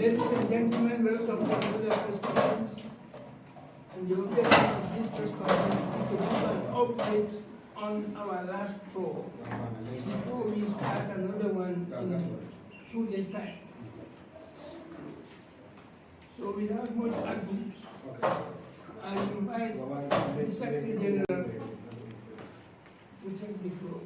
Ladies and gentlemen, welcome to another press conference. And the objective of this press conference is to give an update on our last tour before we start another one in 2 days' time. So without much ado, I invite the Secretary General to take the floor.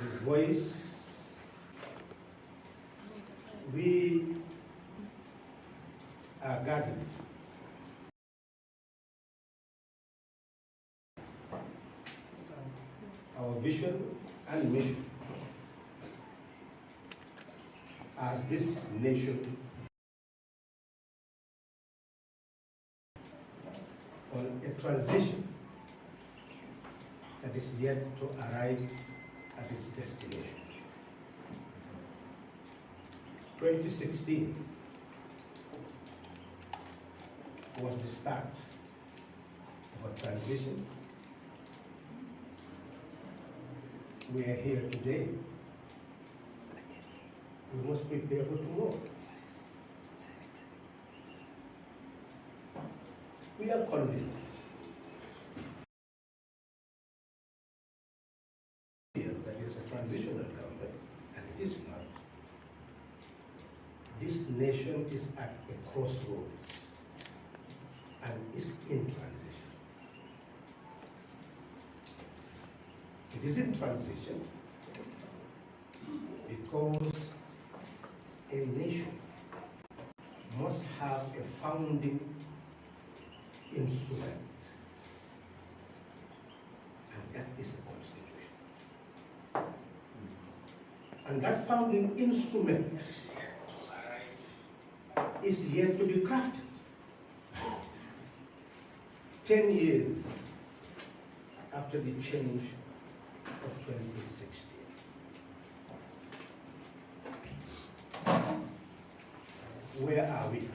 The voice, we are gathered our vision and mission as this nation on a transition that is yet to arrive at its destination. 2016 was the start of a transition. We are here today. We must prepare for tomorrow. We are convinced that it is a transitional government, and it is not. This nation is at a crossroads and is in transition. It is in transition because a nation must have a founding instrument, and that is a constitution. And that founding instrument is yet to be crafted. 10 years after the change of 2016. Where are we?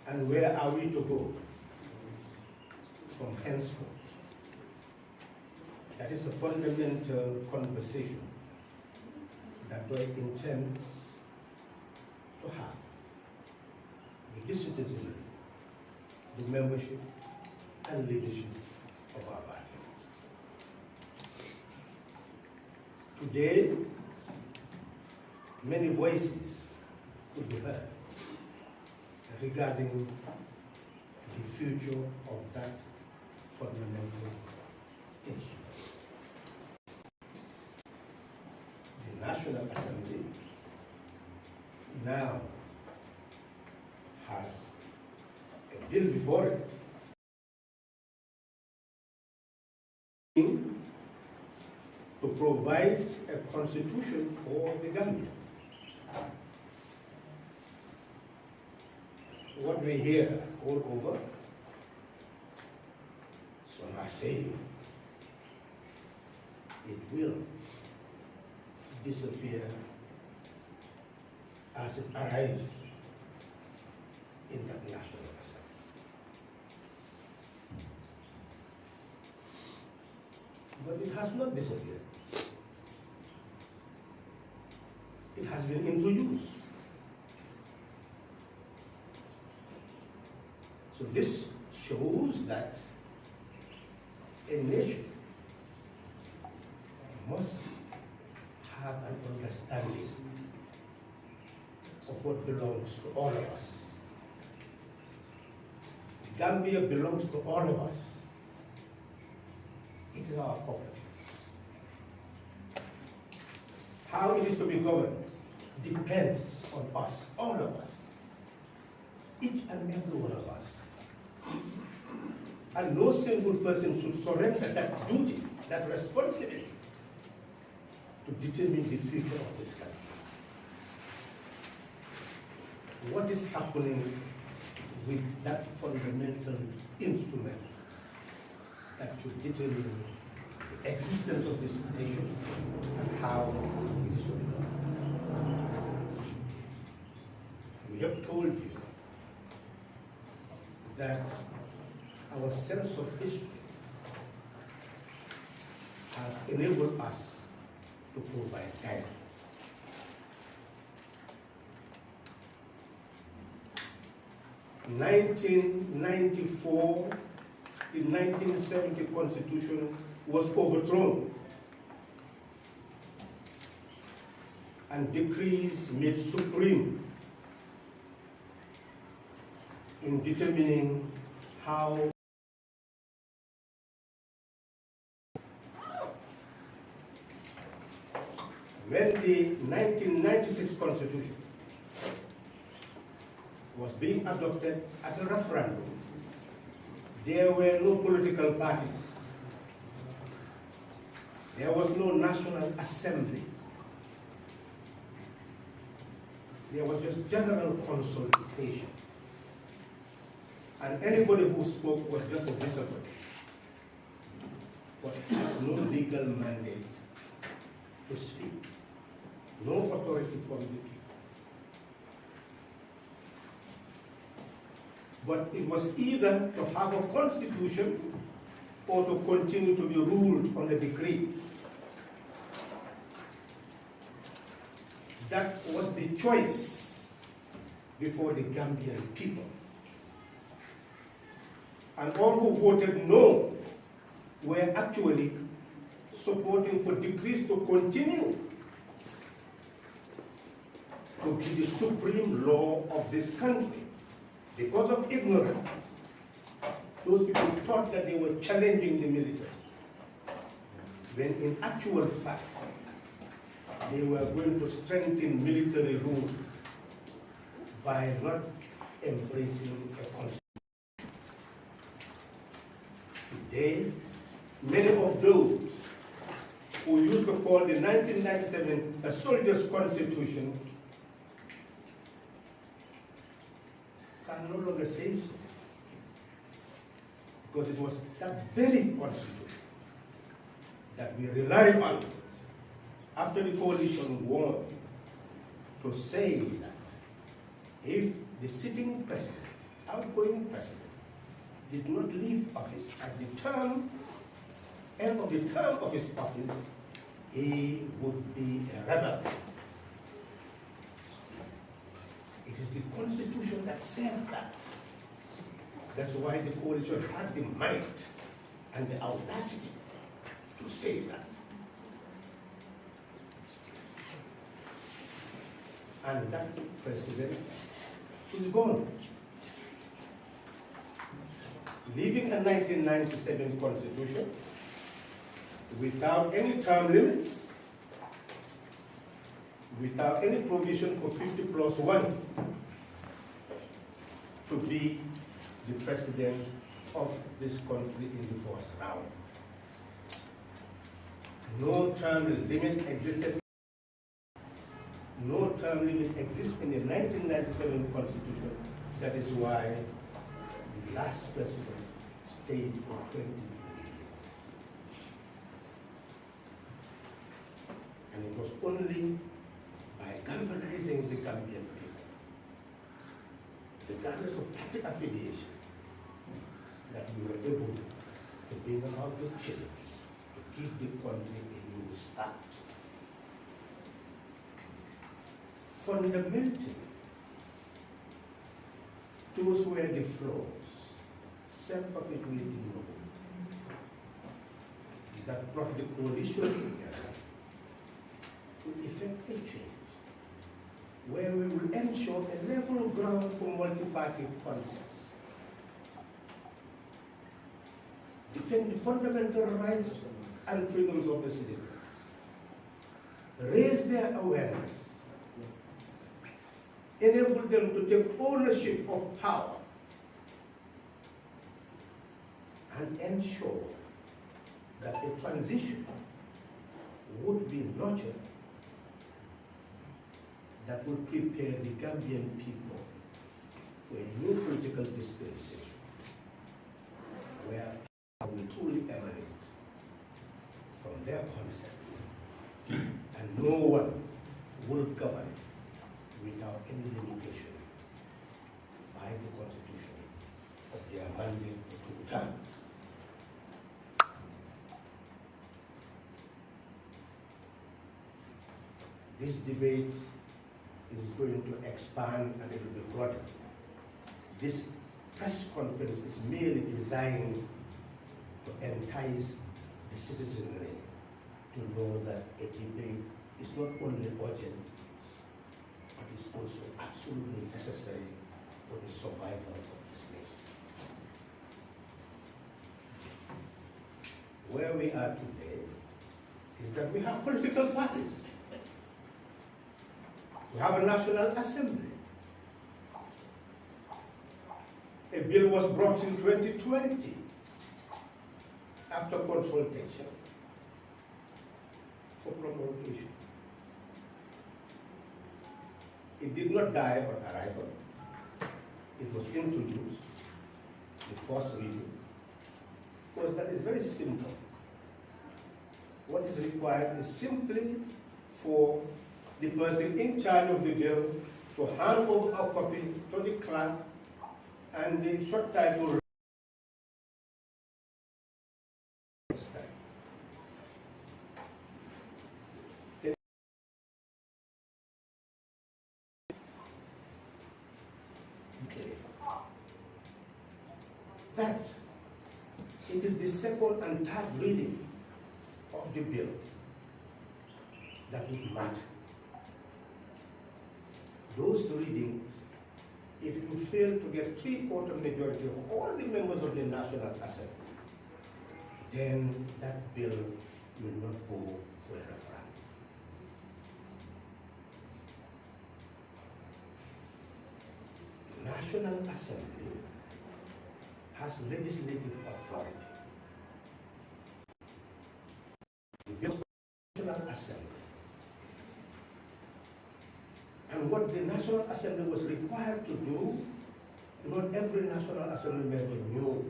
And where are we to go from henceforth? That is a fundamental conversation that we intend to have with the citizenry, the membership and leadership of our party. Today, many voices could be heard regarding the future of that fundamental instrument. The National Assembly now has a bill before it to provide a constitution for the Gambia. What we hear all over, some are saying it will disappear as it arrives in the National Assembly. But it has not disappeared. It has been introduced. So this shows that a nation must have an understanding of what belongs to all of us. Gambia belongs to all of us. It is our property. How it is to be governed depends on us, all of us, each and every one of us. And no single person should surrender that duty, that responsibility, to determine the future of this country. What is happening with that fundamental instrument that should determine the existence of this nation and how it is to be done? We have told you that our sense of history has enabled us to provide guidance. In 1994, the 1970 Constitution was overthrown and decrees made supreme in determining how when the 1996 Constitution was being adopted at a referendum, there were no political parties. There was no National Assembly. There was just general consultation. And anybody who spoke was just a visitor, but had no legal mandate to speak, no authority from the people. But it was either to have a constitution or to continue to be ruled on the decrees. That was the choice before the Gambian people. And all who voted no were actually supporting for decrees to continue to be the supreme law of this country. Because of ignorance, those people thought that they were challenging the military, when in actual fact, they were going to strengthen military rule by not embracing a constitution. Today, many of those who used to call the 1997 a soldier's constitution can no longer say so, because it was that very constitution that we relied on after the coalition war to say that if the sitting president, outgoing president, did not leave office at the end of the term of his office, he would be a rebel. It is the Constitution that said that. That's why the coalition had the might and the audacity to say that. And that president is gone, leaving a 1997 Constitution without any term limits, without any provision for 50+1 to be the president of this country in the first round. No term limit existed. No term limit exists in the 1997 Constitution. That is why the last president stayed for 22 years. And it was only by galvanizing the Gambian people, regardless of party affiliation, that we were able to bring about the change, to give the country a new start. Fundamentally, those were the flaws, self-perpetuating noble, that brought the coalition together to effect a change, where we will ensure a level ground for multi-party contest, defend the fundamental rights and freedoms of the citizens, raise their awareness, enable them to take ownership of power, and ensure that a transition would be nurtured that will prepare the Gambian people for a new political dispensation, where power will truly emanate from their concept, and no one will govern without any limitation by the Constitution of the mandate for 2 terms. This debate is going to expand and it will be broader. This press conference is merely designed to entice the citizenry to know that a debate is not only urgent, but is also absolutely necessary for the survival of this nation. Where we are today is that we have political parties. We have a National Assembly. A bill was brought in 2020 after consultation for promulgation. It did not die on arrival. It was introduced, the first reading, because that is very simple. What is required is simply for the person in charge of the bill to hand over a copy to the clerk and the short title. That it is the second and third reading of the bill that would matter. Those readings, if you fail to get 3/4 majority of all the members of the National Assembly, then that bill will not go for a referendum. The National Assembly has legislative authority. The bill of the National Assembly. And what the National Assembly was required to do, not every National Assembly member knew.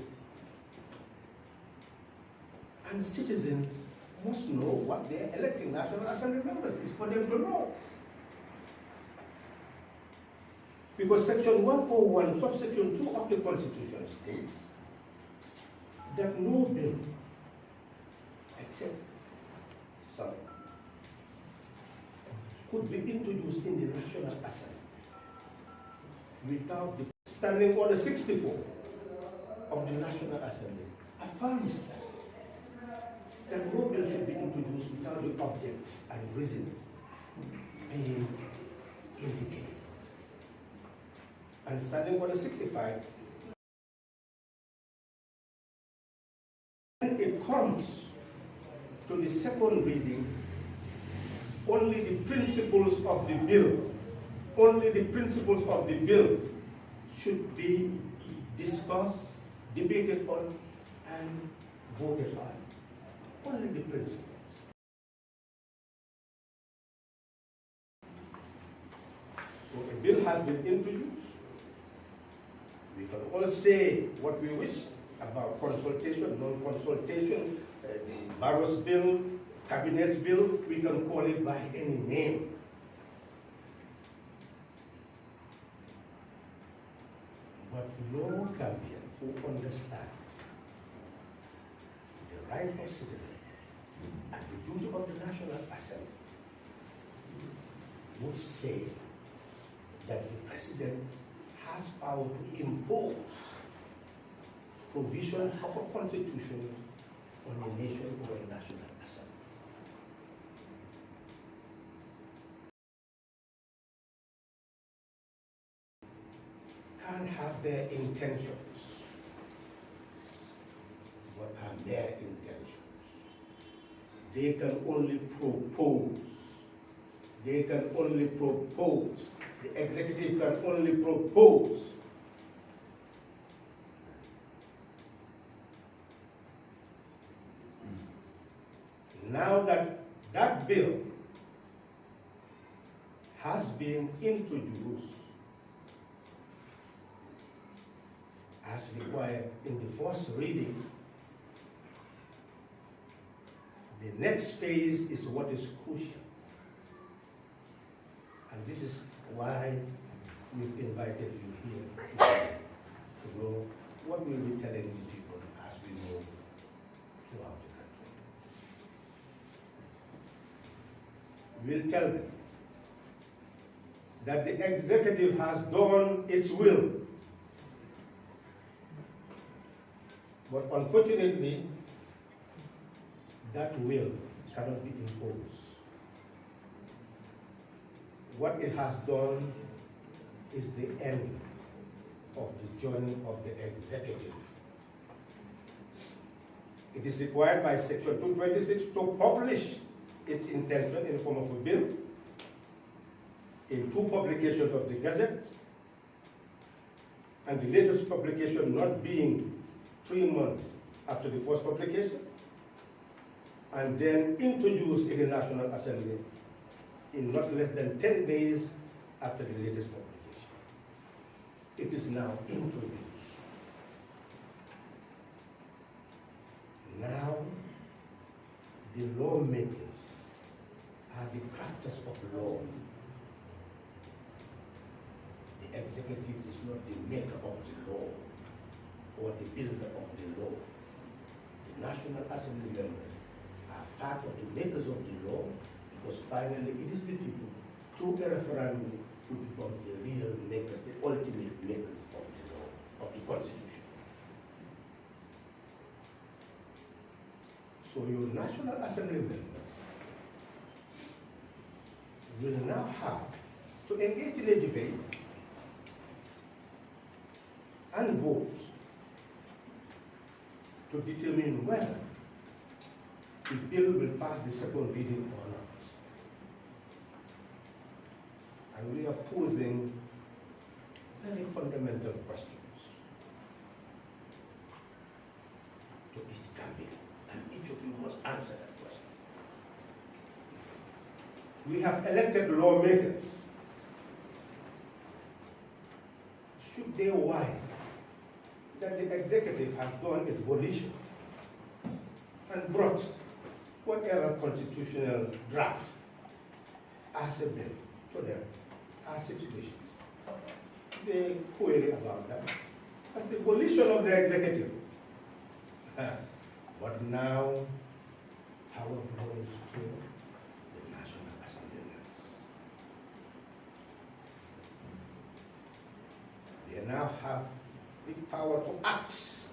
And citizens must know what they are electing National Assembly members. It's for them to know. Because Section 101, subsection 2 of the Constitution states that no bill, except some, could be introduced in the National Assembly without the Standing Order 64 of the National Assembly affirms that no bill should be introduced without the objects and reasons being indicated. And Standing Order 65, when it comes to the second reading, only the principles of the bill, should be discussed, debated on, and voted on. Only the principles. So a bill has been introduced. We can all say what we wish about consultation, non-consultation, the Barrow's bill, Cabinet's bill, we can call it by any name. But no Gambian who understands the right of citizens and the duty of the National Assembly would say that the President has power to impose provisions of a constitution on a nation or a national assembly. Can't have their intentions, what are their intentions? They can only propose. They can only propose. The executive can only propose. Now that that bill has been introduced as required in the first reading, the next phase is what is crucial. And this is why we've invited you here today, to know what will be telling the people as we move throughout the country? We'll tell them that the executive has done its will. But unfortunately, that will cannot be imposed. What it has done is the end of the journey of the executive. It is required by Section 226 to publish its intention in the form of a bill in 2 publications of the Gazette, and the latest publication not being 3 months after the first publication, and then introduced in the National Assembly in not less than 10 days after the latest publication. It is now introduced. Now, the lawmakers are the crafters of law. The executive is not the maker of the law or the builder of the law. The National Assembly members are part of the makers of the law, because finally it is the people, through a referendum, who become the real makers, the ultimate makers of the law, of the Constitution. So your National Assembly members will now have to engage in a debate and vote to determine whether the bill will pass the second reading or not. And we are posing very fundamental questions to each candidate, and each of you must answer that question. We have elected lawmakers. Should they whine that the executive has done its volition and brought whatever constitutional draft as a bill to them as situations? They query about that as the volition of the executive. But now, how belongs to the National Assembly members. They now have the power to act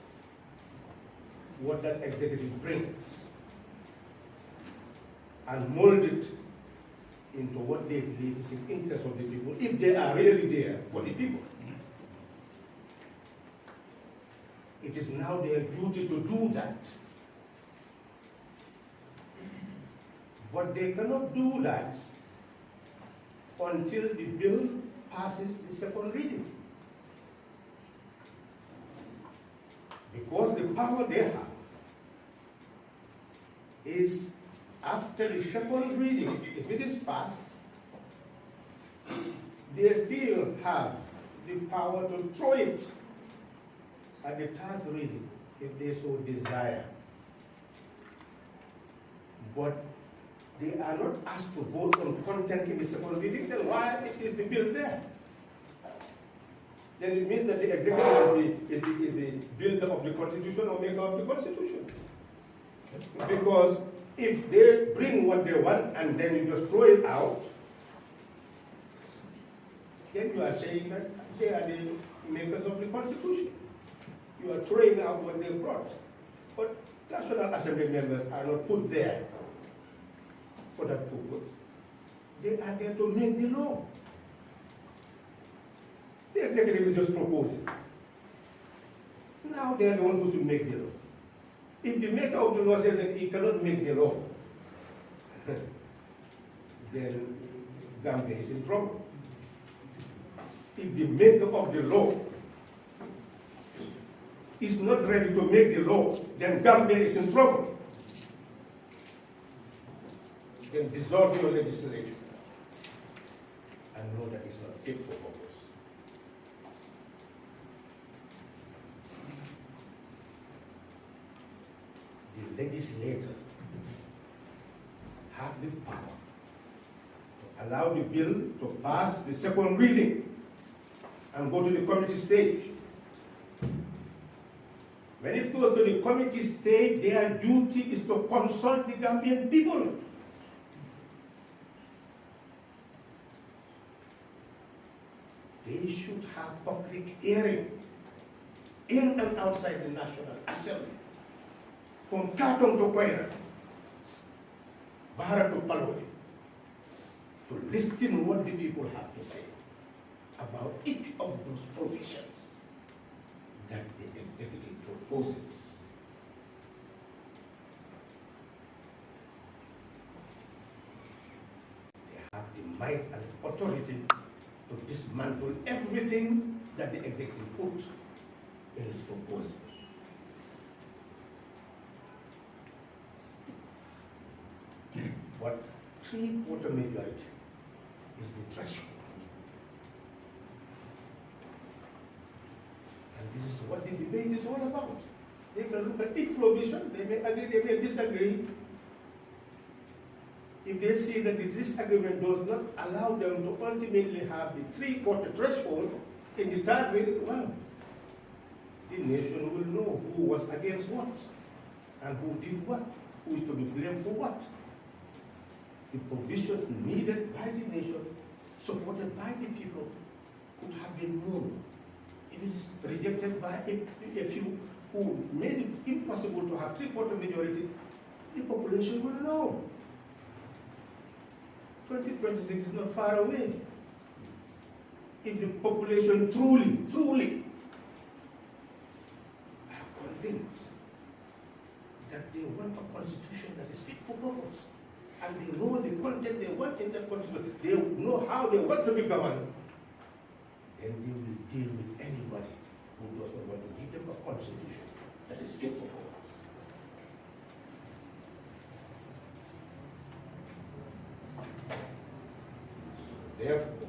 what that executive brings and mold it into what they believe is in the interest of the people, if they are really there for the people. It is now their duty to do that. But they cannot do that until the bill passes the second reading. Because the power they have is after the second reading, if it is passed, they still have the power to throw it at the third reading, if they so desire. But they are not asked to vote on content in the second reading, then why is the bill there? Then it means that the executive is the builder of the Constitution or maker of the Constitution. Because if they bring what they want and then you just throw it out, then you are saying that they are the makers of the Constitution. You are throwing out what they brought. But National Assembly members are not put there for that purpose. They are there to make the law. The executive is just proposing. Now they are the ones who should make the law. If the maker of the law says that he cannot make the law, then Gambia is in trouble. If the maker of the law is not ready to make the law, then Gambia is in trouble. Then dissolve your legislation and know that it's not fit for purpose. The legislators have the power to allow the bill to pass the second reading and go to the committee stage. When it goes to the committee stage, their duty is to consult the Gambian people. They should have public hearing in and outside the National Assembly, from Khartoum to Koira, Bahara to Paloli, to listen what the people have to say about each of those provisions that the executive proposes. They have the might and authority to dismantle everything that the executive put in its proposal. But 3/4 majority is the threshold. And this is what the debate is all about. They can look at each provision, they may agree, they may disagree. If they see that the disagreement does not allow them to ultimately have the 3/4 threshold in the third reading, well, the nation will know who was against what and who did what, who is to be blamed for what. The provisions needed by the nation, supported by the people, could have been known. If it is rejected by a few who made it impossible to have 3/4 majority, the population will know. 2026 is not far away. If the population truly are convinced that they want a constitution that is fit for purpose, and they know the content they want in that constitution, they know how they want to be governed, then they will deal with anybody who does not want to give them a constitution that is fit for purpose. So therefore,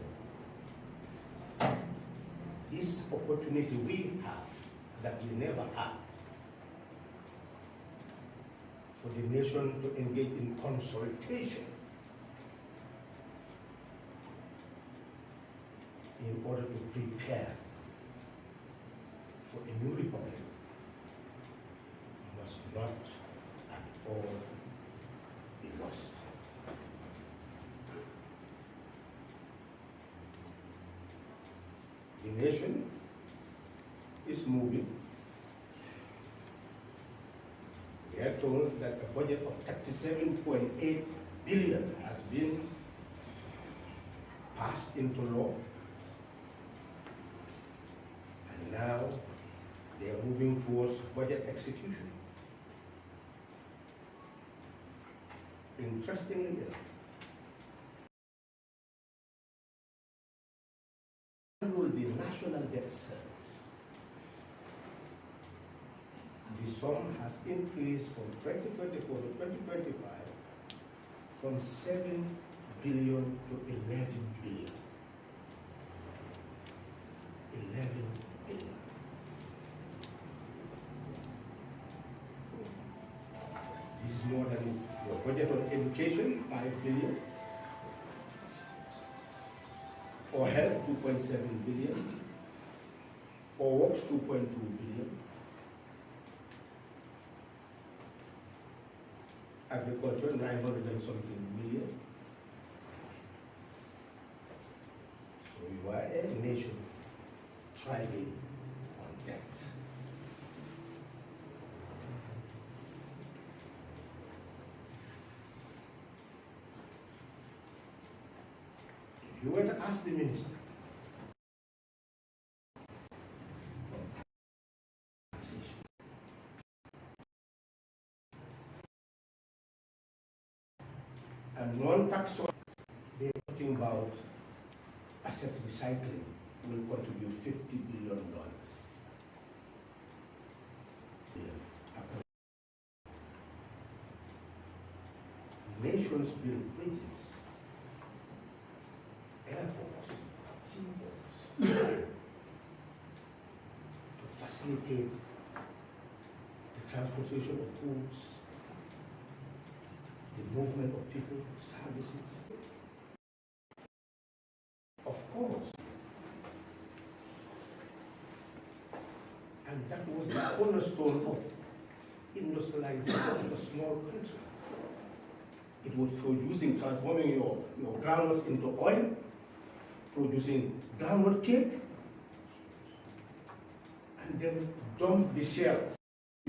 this opportunity we have that we never had for the nation to engage in consultation in order to prepare for a new republic must not at all be lost. The nation is moving. We are told that a budget of 37.8 billion has been passed into law. And now they are moving towards budget execution. Interestingly enough, the National Debt Service, the sum has increased from 2024 to 2025 from 7 billion to 11 billion. 11 billion. This is more than your budget on education, 5 billion. For health, 2.7 billion. For works, 2.2 billion. Agriculture, 900 and something million. So you are a nation thriving on debt. If you were to ask the minister on taxation, and non-tax, they're talking about asset recycling will contribute $50 billion. Nations build bridges, airports, seaports, to facilitate the transportation of goods, the movement of people, services. Of course. And that That was the cornerstone of industrialization of a small country. It was producing, transforming your groundnuts into oil, producing groundnut cake, and then dump the shells.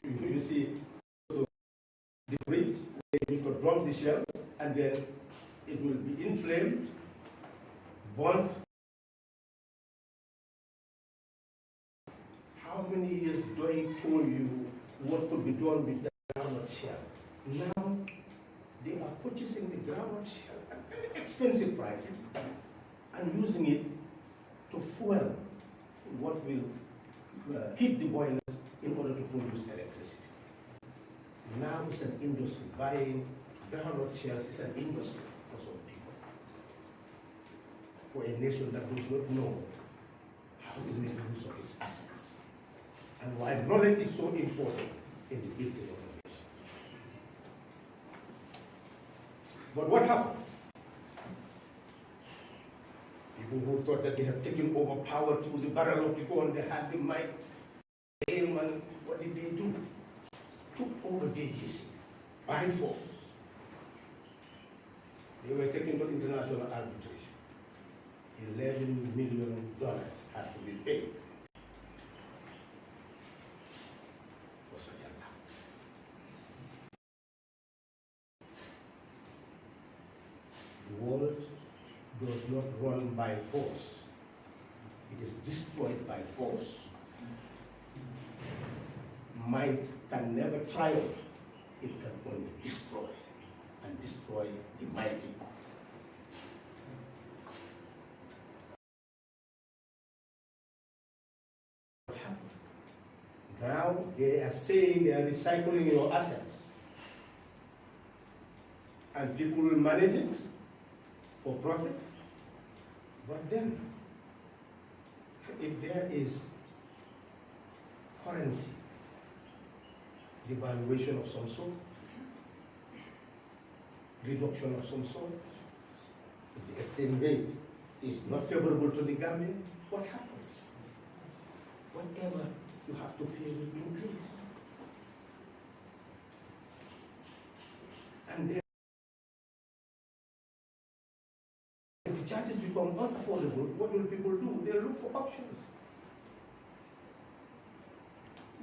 You see, so the bridge, they used to dump the shells, and then it will be inflamed, burnt. How many years do I told you what could be done with the groundnut shell? Now, they are purchasing the groundnut shell at very expensive prices and using it to fuel what will heat the boilers in order to produce electricity. Now it's an industry. Buying groundnut shells is an industry for some people. For a nation that does not know how to make use of its assets. And why knowledge is so important in the building of a nation. But what happened? People who thought that they have taken over power through the barrel of the gun, they had the might, aim, and what did they do? Took over the history by force. They were taken to international arbitration. $11 million had to be paid for such an act. The world does not run by force. It is destroyed by force. Might can never triumph. It can only destroy, and destroy the mighty. What happened? Now they are saying they are recycling your assets, and people will manage it for profit. But then, if there is currency devaluation of some sort, reduction of some sort, if the exchange rate is not favorable to the Gambian, what happens? Whatever you have to pay will increase. And then if the charges become unaffordable, what will people do? They'll look for options.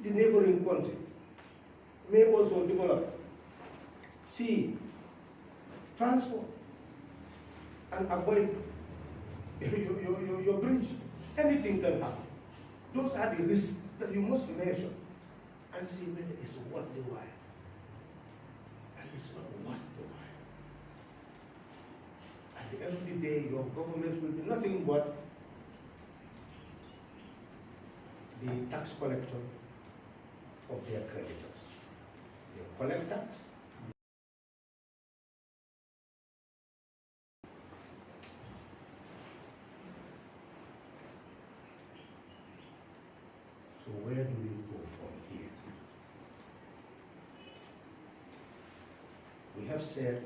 The neighboring country may also develop sea, transport, and avoid your bridge. Anything can happen. Those are the risks that you must measure and see whether it's worth the while. And it's not worth the while. At the end of the day, your government will be nothing but the tax collector of their creditors. They collect tax. So where do we go from here? We have said,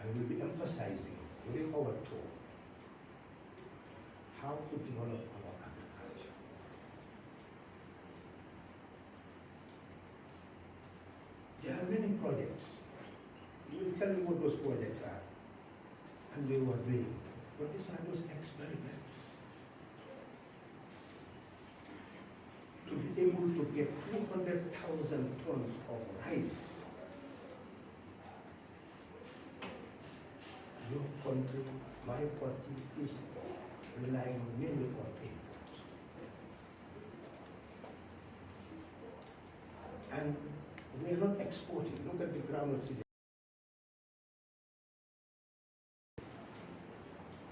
and will be emphasizing during our tour, how to develop our agriculture. There are many projects. You will tell me what those projects are, and we were doing. But these are those experiments. To be able to get 200,000 tons of rice. Your country, my country, is relying mainly on import. And we are not exporting. Look at the groundnut situation.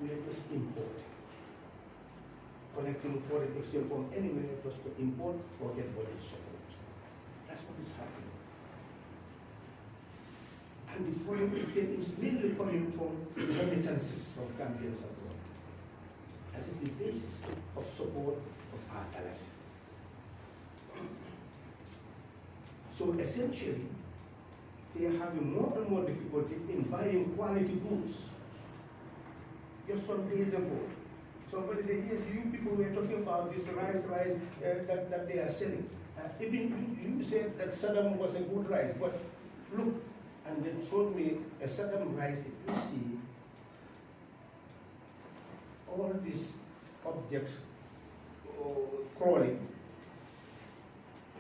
We are just importing. Collecting foreign exchange from anywhere just to import or get budget support. That's what is happening. And the foreign exchange is mainly coming from remittances from Gambians abroad. That is the basis of support of our policy. So essentially, they are having more and more difficulty in buying quality goods. Just some days ago, somebody said, yes, you people were talking about this rice that they are selling. Even you said that Saddam was a good rice, but look, and they showed me a Saddam rice. If you see all these objects crawling,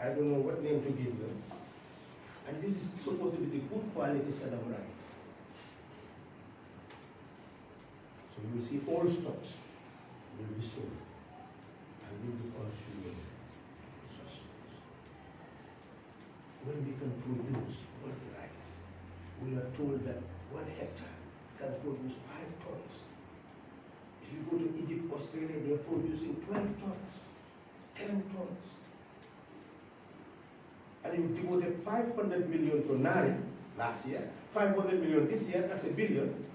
I don't know what name to give them, and this is supposed to be the good quality Saddam rice. So you will see all stocks will be sold and will be consuming such stocks. When we can produce all the rice, we are told that 1 hectare can produce 5 tons. If you go to Egypt, Australia, they are producing 12 tons, 10 tons. And you've devoted 500 million to Nari last year, 500 million this year, that's $1 billion.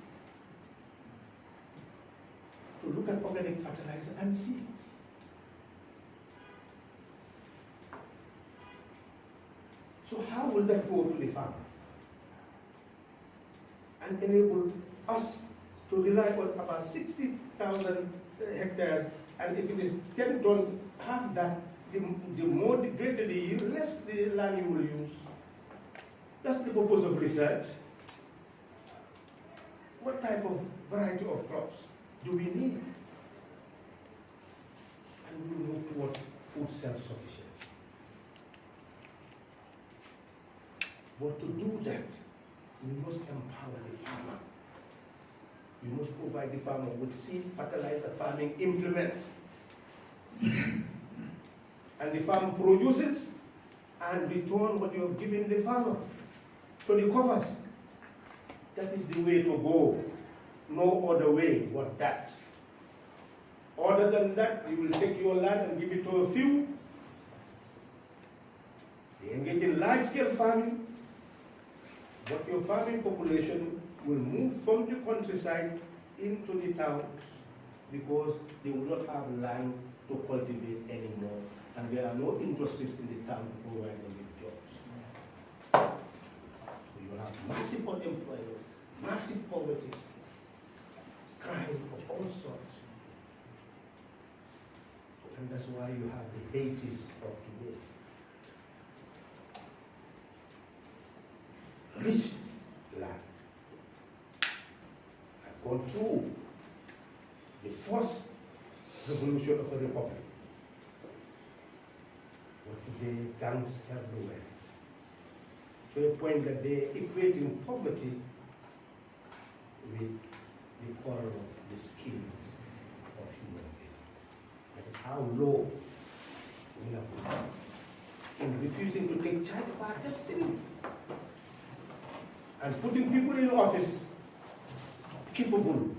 To look at organic fertilizer and seeds. So how will that go to the farmer? And enable us to rely on about 60,000 hectares, and if it is 10 tons, half that, the more the greater the yield, less the land you will use. That's the purpose of research. What type of variety of crops do we need? And we will move towards food self-sufficiency. But to do that, we must empower the farmer. We must provide the farmer with seed, fertilizer, farming implements. And the farmer produces and return what you have given the farmer to the coffers. That is the way to go. No other way but that. Other than that, you will take your land and give it to a few. They engage in large-scale farming, but your farming population will move from the countryside into the towns because they will not have land to cultivate anymore, and there are no industries in the town to provide them with jobs. So you will have massive unemployment, massive poverty, crime of all sorts. And that's why you have the Haitis of today. Rich land. I've gone through the first revolution of a republic. But today, gangs everywhere. To a point that they're equating poverty with the color of the skins of human beings. That is how low we have become in refusing to take charge of our destiny and putting people in office capable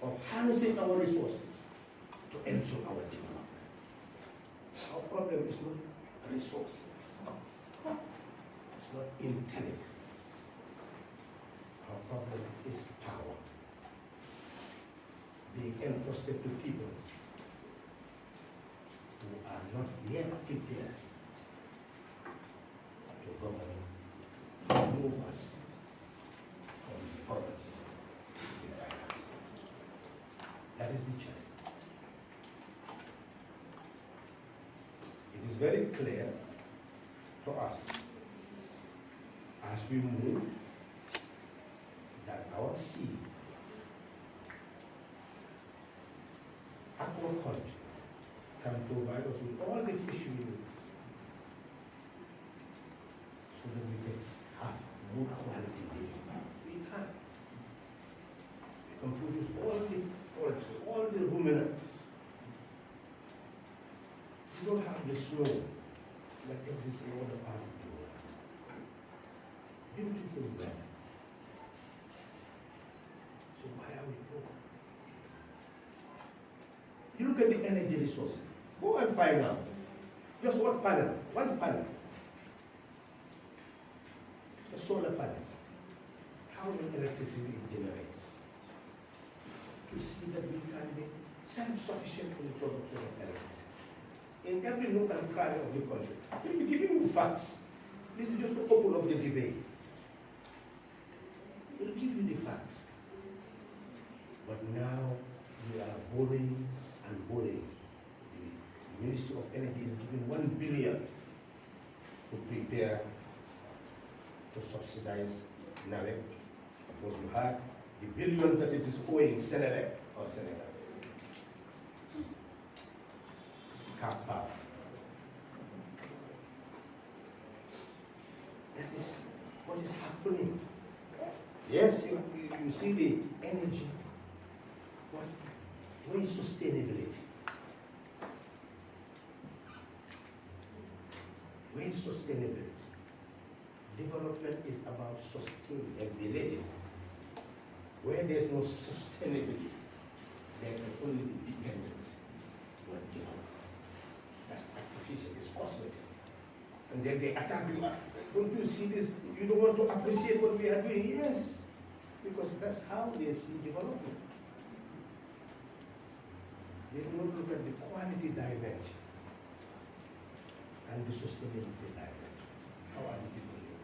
of harnessing our resources to ensure our development. Our problem is not resources. It's not intelligence. Our problem is power. Being entrusted to people who are not yet prepared to govern, to move us from poverty to finance. That is the challenge. It is very clear to us as we move that our sea, aquaculture, can provide us with all the fish we need so that we can have good quality living. We can. We can produce all the poultry, all the ruminants. We don't have the snow that exists in other parts of the world. Beautiful weather. So why are we poor? You look at the energy resources. Go and find out. Just one panel, a solar panel. How much electricity it generates. To see that we can be self-sufficient in the production of electricity. In every nook and cranny of the country. Let me give you facts. This is just to open up the debate. We'll give you the facts. But now we are borrowing and borrowing. The Ministry of Energy is giving $1 billion to prepare to subsidize NAVEC, because you had the billion that it is owing Senegal or Senegal. Cap power. That is what is happening. Yes, you see the energy, but where is sustainability? Where is sustainability? Development is about sustainability. Where there's no sustainability, there can only be dependence on development. That's artificial, it's cosmetic. And then they attack you. Don't you see this? You don't want to appreciate what we are doing? Yes, because that's how they see development. They do not look at the quality dimension and the sustainability dimension. How are the people living?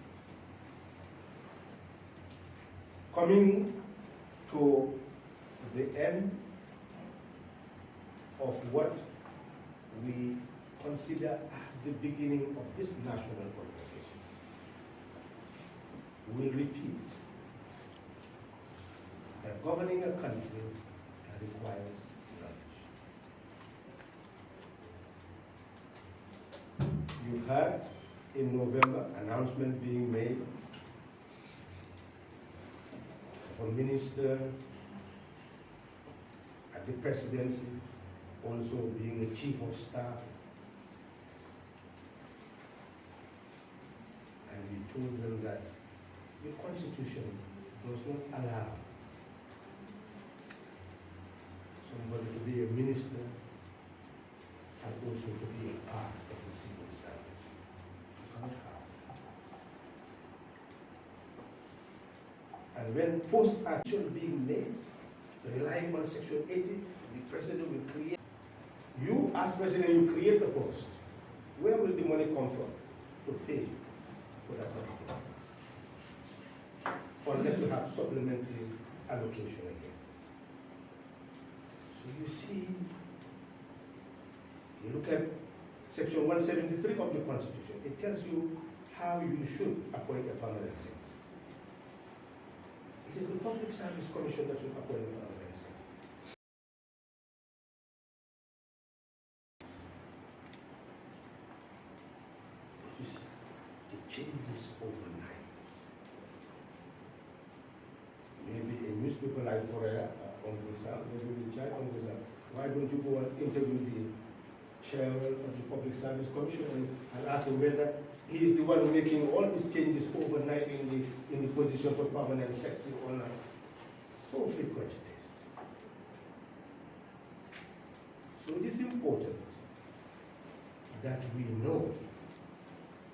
Coming to the end of what we consider as the beginning of this national conversation, we repeat that governing a country requires knowledge. You heard in November announcement being made for minister at the presidency, also being a chief of staff. And we told them that the Constitution does not allow somebody to be a minister and also to be a part of the civil service. You cannot have. And when post-action being made, relying on Section 80, the president will create. You, as president, you create the post. Where will the money come from to pay for that money? Unless you have supplementary allocation again. So you see, you look at Section 173 of the Constitution. It tells you how you should appoint a permanent secretary. It is the Public Service Commission that should appoint a permanent secretary. But you see, it changes overnight. Maybe a newspaper like Fourier, Uncle Sam, maybe we chat, Uncle Sam, why don't you go and interview the chairman of the Public Service Commission and ask him whether he is the one making all these changes overnight in the position for permanent secretary on a so frequent basis. So it is important that we know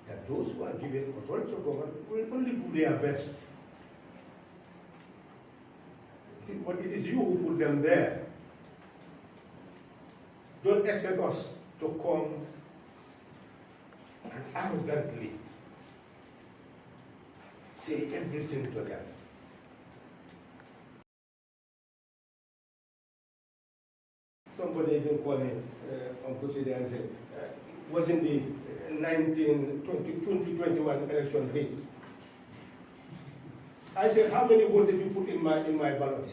that those who are given authority to govern will only do their best. But it is you who put them there. Don't expect us to come and arrogantly say everything to them. Somebody even called me, Uncle Sidi, and said, wasn't the 2021 election rigged? I said, how many votes did you put in my ballot?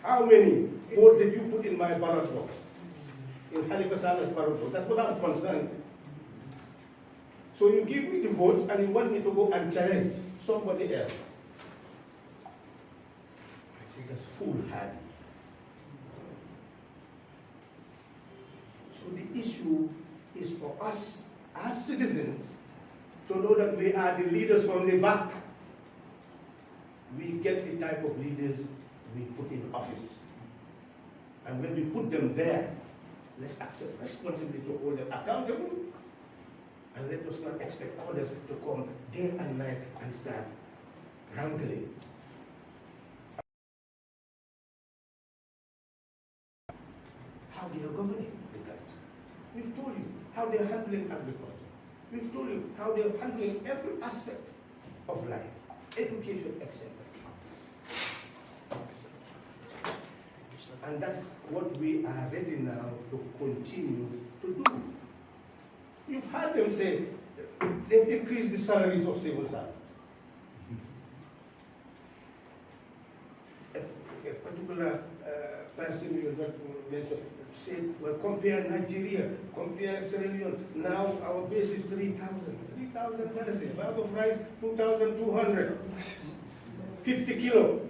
How many votes did you put in my ballot box? In Halifa Salah's ballot box? That's what I'm concerned with. So you give me the votes and you want me to go and challenge somebody else. I say that's foolhardy. So the issue is for us as citizens to know that we are the leaders from the back. We get the type of leaders we put in office. And when we put them there, let's accept responsibility to hold them accountable. And let us not expect others to come day and night and start wrangling. How they are governing the country. We've told you how they are handling agriculture. We've told you how they are handling every aspect of life, education, etc. And that's what we are ready now to continue to do. You've had them say, they've increased the salaries of civil servants. A particular person you got mentioned said, well, compare Nigeria, compare Sierra Leone. Now our base is $3,000. $3,000. A bag of rice, 2,200. 50 kilo.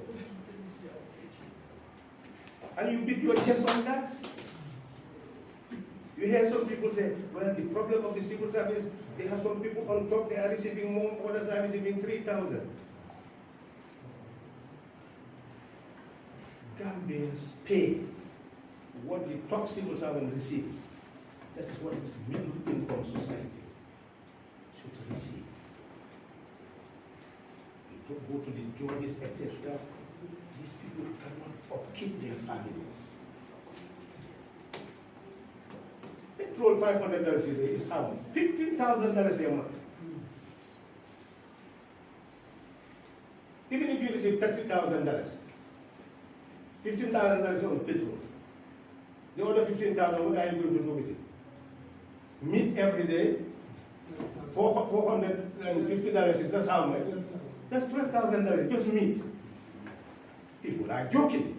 And you beat your chest on that? You hear some people say, well, the problem of the civil service, they have some people on top, they are receiving more, others are receiving 3,000. Gambians pay what the top civil servant receive. That is what this middle income society should receive. You don't go to the judges, etc. These people cannot upkeep their families. Petrol $500 a day is how much? $15,000 a month. Even if you receive $30,000, $15,000 on petrol. The other $15,000, what are you going to do with it? Meat every day, $450 is that's how much? That's $12,000, just meat. People are joking.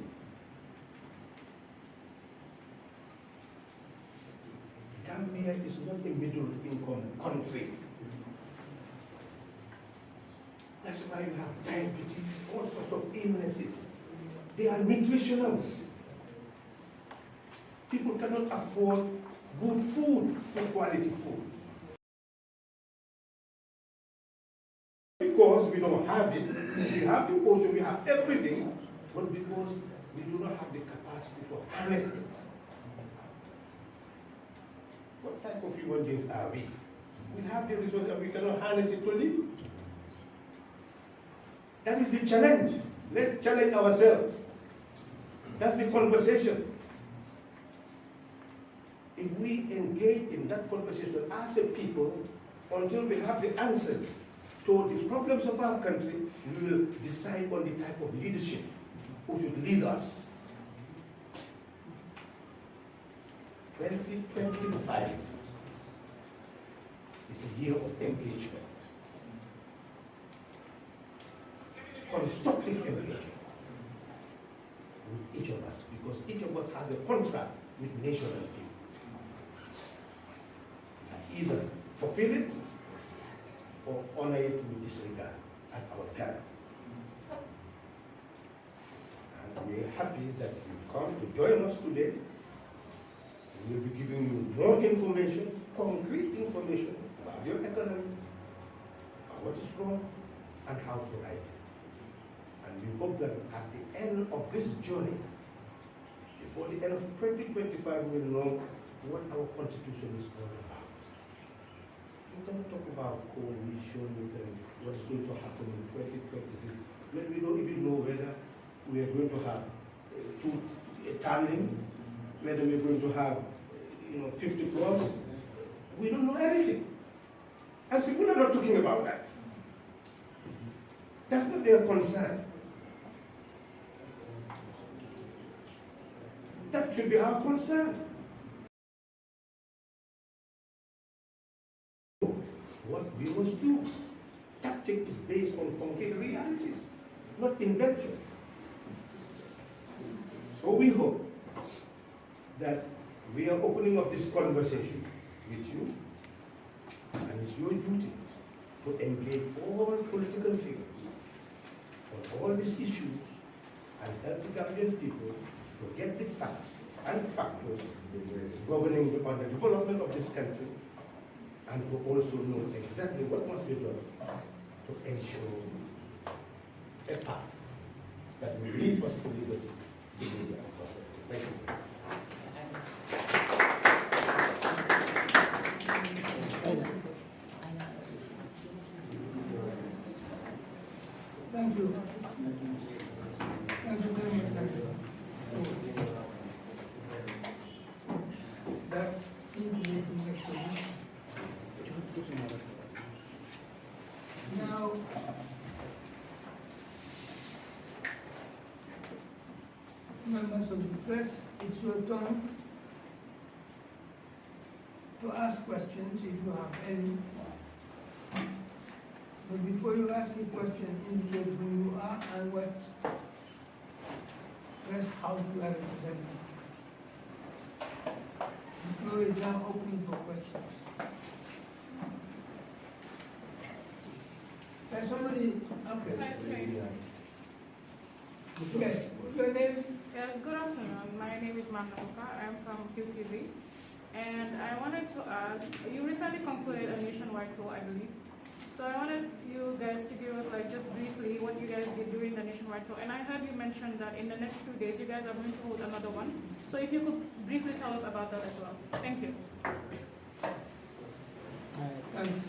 Gambia is not a middle income country. That's why you have diabetes, all sorts of illnesses. They are nutritional. People cannot afford good food, good quality food. Because we don't have it. We have the ocean, we have everything, but because we do not have the capacity to harness it. What type of human beings are we? We have the resources and we cannot harness it to live. That is the challenge. Let's challenge ourselves. That's the conversation. If we engage in that conversation as a people, until we have the answers to the problems of our country, we will decide on the type of leadership who should lead us. 2025 is a year of engagement. Constructive engagement with each of us, because each of us has a contract with nation and people. Either fulfill it or honor it with disregard at our peril. And we are happy that you've come to join us today. We will be giving you more information, concrete information about your economy, about what is wrong, and how to right it. And we hope that at the end of this journey, before the end of 2025, we will know what our constitution is all about. We cannot talk about coalitions and what is going to happen in 2026 when we don't even know whether we are going to have two term limits, whether we're going to have 50 plus. We don't know anything. And people are not talking about that. That's not their concern. That should be our concern. What we must do. Tactic is based on concrete realities, not inventions. So we hope that we are opening up this conversation with you, and it's your duty to engage all political figures on all these issues and help the Gambian people to get the facts and factors governing the development of this country, and to also know exactly what must be done to ensure a path that will lead us to liberty, dignity, and prosperity. Thank you. Thank you. Thank you very much. Thank you. That intimating explanation. Now, members of the press, it's your turn to ask ask questions if you have any. But before you ask a question, indicate who you are and what press house you are representing. The floor is now open for questions. There's somebody, okay. That's great. Yes, what's your name? Yes, good afternoon. My name is Mamnamuka. I'm from QTV. And I wanted to ask, you recently concluded a nationwide tour, I believe. So I wanted you guys to give us just briefly what you guys did during the nationwide tour. And I heard you mention that in the next 2 days you guys are going to hold another one. So if you could briefly tell us about that as well. Thank you. Thanks.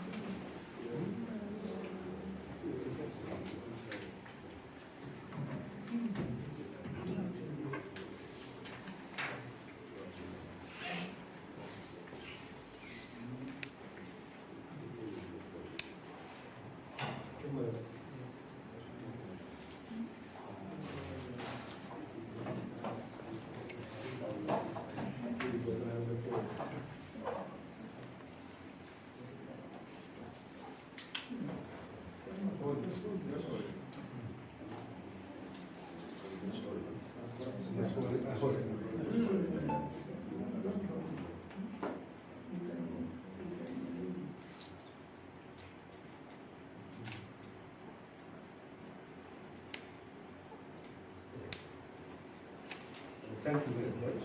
Thank you very much.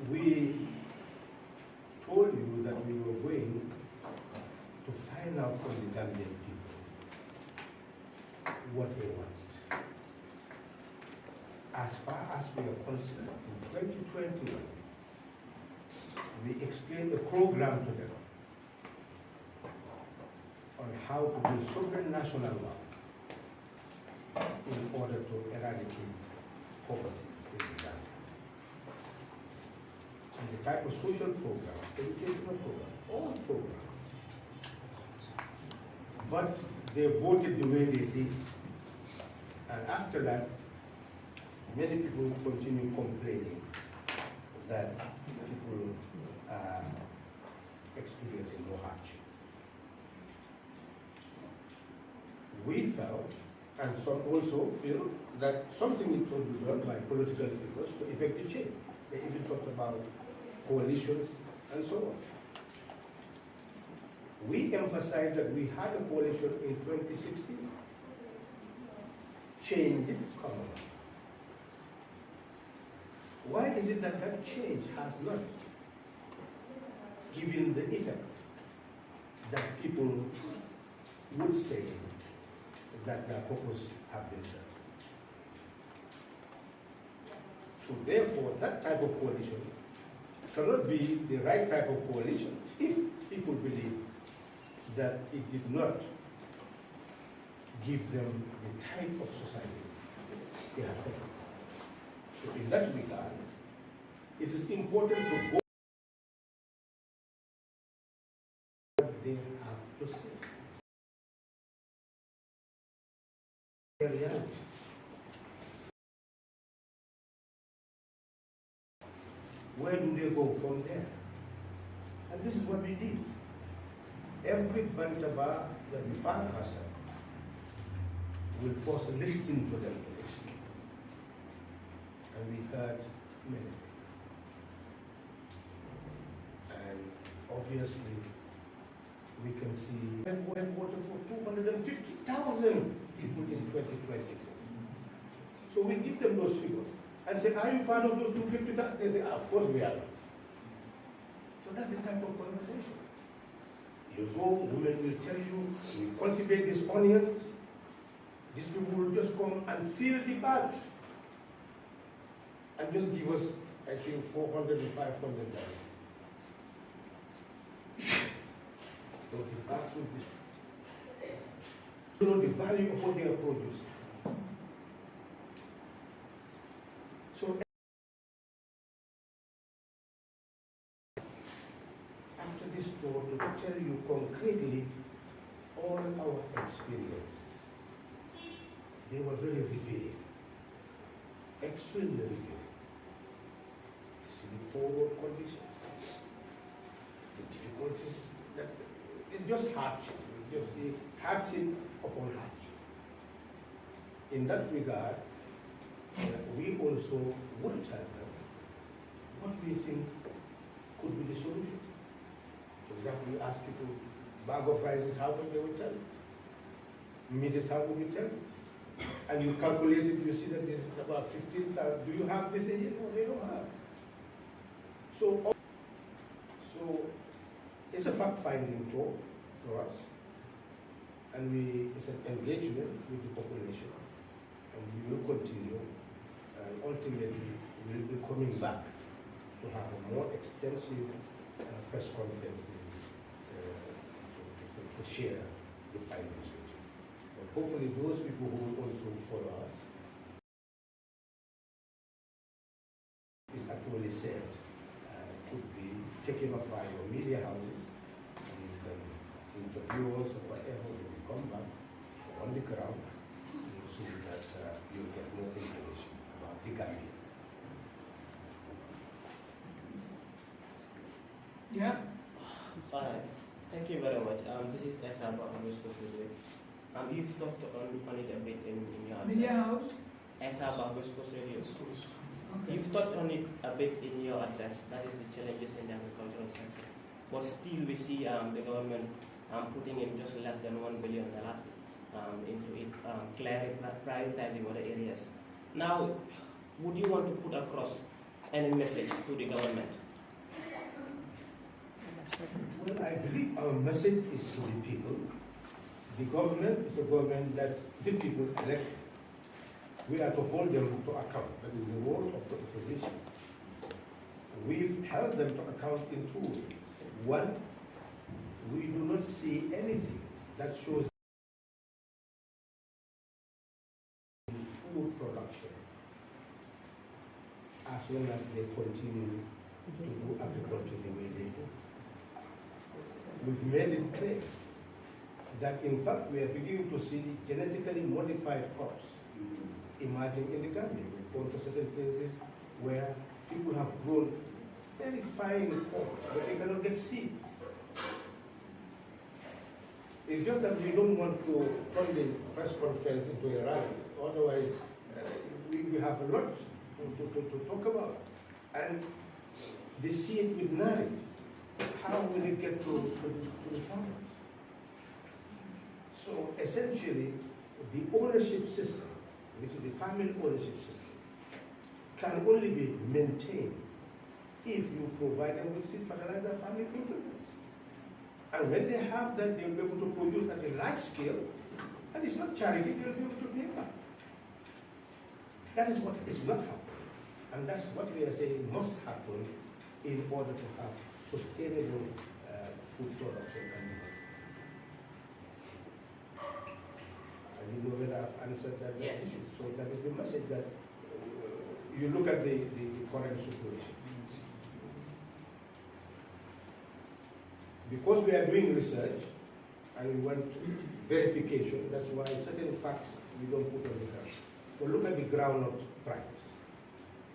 We told you that we were going to find out from the Gambian people what they want. As far as we are concerned, in 2021, we explained a program to them on how to build sovereign national wealth in order to eradicate poverty in the Gambia. And the type of social program, educational program, all programs. But they voted the way they did. And after that, many people continue complaining that people are experiencing no hardship. We felt, and some also feel, that something needs to be done by political figures to effect the change. They even talked about coalitions and so on. We emphasized that we had a coalition in 2016. Change did come along. Why is it that that change has not given the effect that people would say that their purpose have been served? So therefore, that type of coalition cannot be the right type of coalition if people believe that it did not give them the type of society they had hoped. So in that regard, it is important to go what they have to say. Their reality. Where do they go from there? And this is what we did. Every Bantaba that we found ourselves will force listening to them to explain. And we heard many things. And obviously, we can see we had water for 250,000 people in 2024. So we give them those figures and say, are you part of those 250,000? They say, of course we are not. So that's the type of conversation. You go, women will tell you, we cultivate these onions. These people will just come and fill the bags and just give us, I think, $400 and $500. So the bags will be, you know, the value of what they are producing. So after this tour, to tell you concretely all our experiences, they were very revealing, extremely revealing. You see the poor work conditions, the difficulties, that it's just hardship. It's just the hardship upon hardship. In that regard, we also would tell them what we think could be the solution. For example, you ask people, bag of rice is how much, they will tell you. Meat is how much, you tell you. And you calculate it, you see that this is about 15,000. Do you have this in it? No, they don't have. So it's a fact-finding tool for us. And it's an engagement with the population. And we will continue. And ultimately, we'll be coming back to have a more extensive press conferences to share the findings with you. But hopefully those people who will also follow us is actually said could be taken up by your media houses, and you can interview us or whatever when we come back on the ground so that you'll get more information about the Gambia. Yeah? Alright, thank you very much. This is Esaba you've talked on it a bit in your Media house? Esaba Radio. Okay. You've touched on it a bit in your address, that is the challenges in the agricultural sector. But still we see the government putting in just less than $1 billion into it, clearly prioritizing other areas. Now, would you want to put across any message to the government? Well, I believe our message is to the people. The government is a government that the people elect. We are to hold them to account. That is the role of the opposition. We've held them to account in two ways. One, we do not see anything that shows food production as long as they continue to do agriculture the way they do. We've made it clear that in fact we are beginning to see genetically modified crops emerging in the Gambia. We've gone to certain places where people have grown very fine corn, but they cannot get seed. It's just that we don't want to turn the press conference into a rally. Otherwise, we have a lot to talk about. And the seed with knowledge, how will it get to the farmers? So essentially, the ownership system, which is the family ownership system, can only be maintained if you provide them with seed fertilizer family implements. And when they have that, they'll be able to produce at a large scale, and it's not charity, they'll be able to pay back. That is what is not happening. And that's what we are saying must happen in order to have sustainable food production and development. I don't know whether I've answered that issue. So that is the message that you look at the current situation. Because we are doing research and we want verification, that's why certain facts we don't put on the ground. But look at the groundnut price.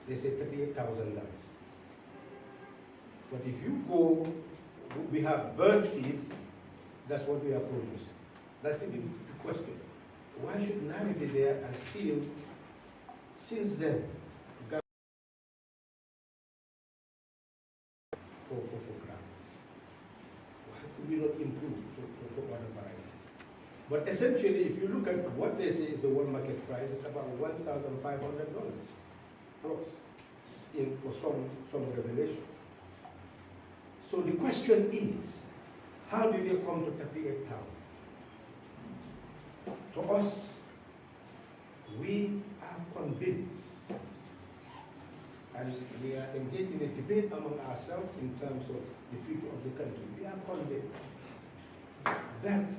They say $38,000. But if you go, we have bird feed, that's what we are producing. That's the question. Why should Nari be there and still, since then, for groundnuts? Why could we not improve to other varieties? But essentially, if you look at what they say is the world market price, it's about $1,500 plus for some revelations. So the question is, how did they come to 38,000? To us, we are convinced, and we are engaged in a debate among ourselves in terms of the future of the country. We are convinced that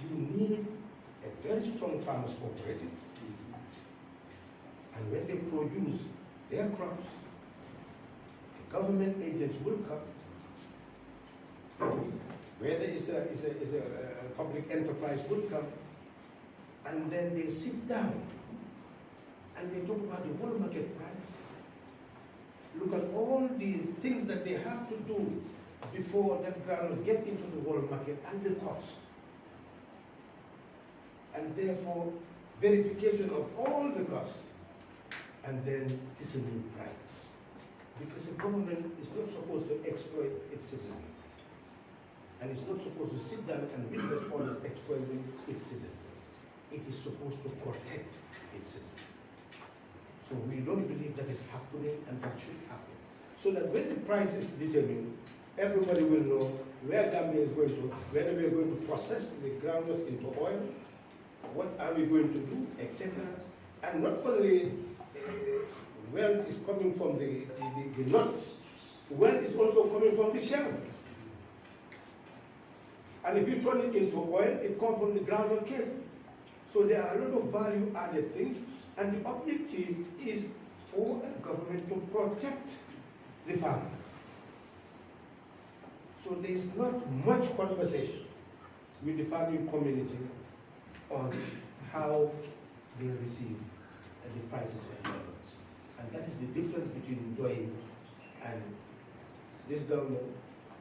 you need a very strong farmers cooperative, and when they produce their crops, the government agents will come, where there is a public enterprise will come, and then they sit down and they talk about the world market price. Look at all the things that they have to do before that ground get into the world market and the cost. And therefore, verification of all the costs and then determine price. Because the government is not supposed to exploit its citizens. And it's not supposed to sit down and witness all this exploiting its citizens. It is supposed to protect its citizens. So we don't believe that is happening and that should happen. So that when the price is determined, everybody will know where Gambia is going to, whether we are going to process the groundnut into oil, what are we going to do, etc. And not only wealth is coming from the nuts, wealth is also coming from the shell. And if you turn it into oil, it comes from the groundnut cake. So there are a lot of value-added things, and the objective is for a government to protect the farmers. So there is not much conversation with the farming community on how they receive the prices of products. And that is the difference between DOIS and this government,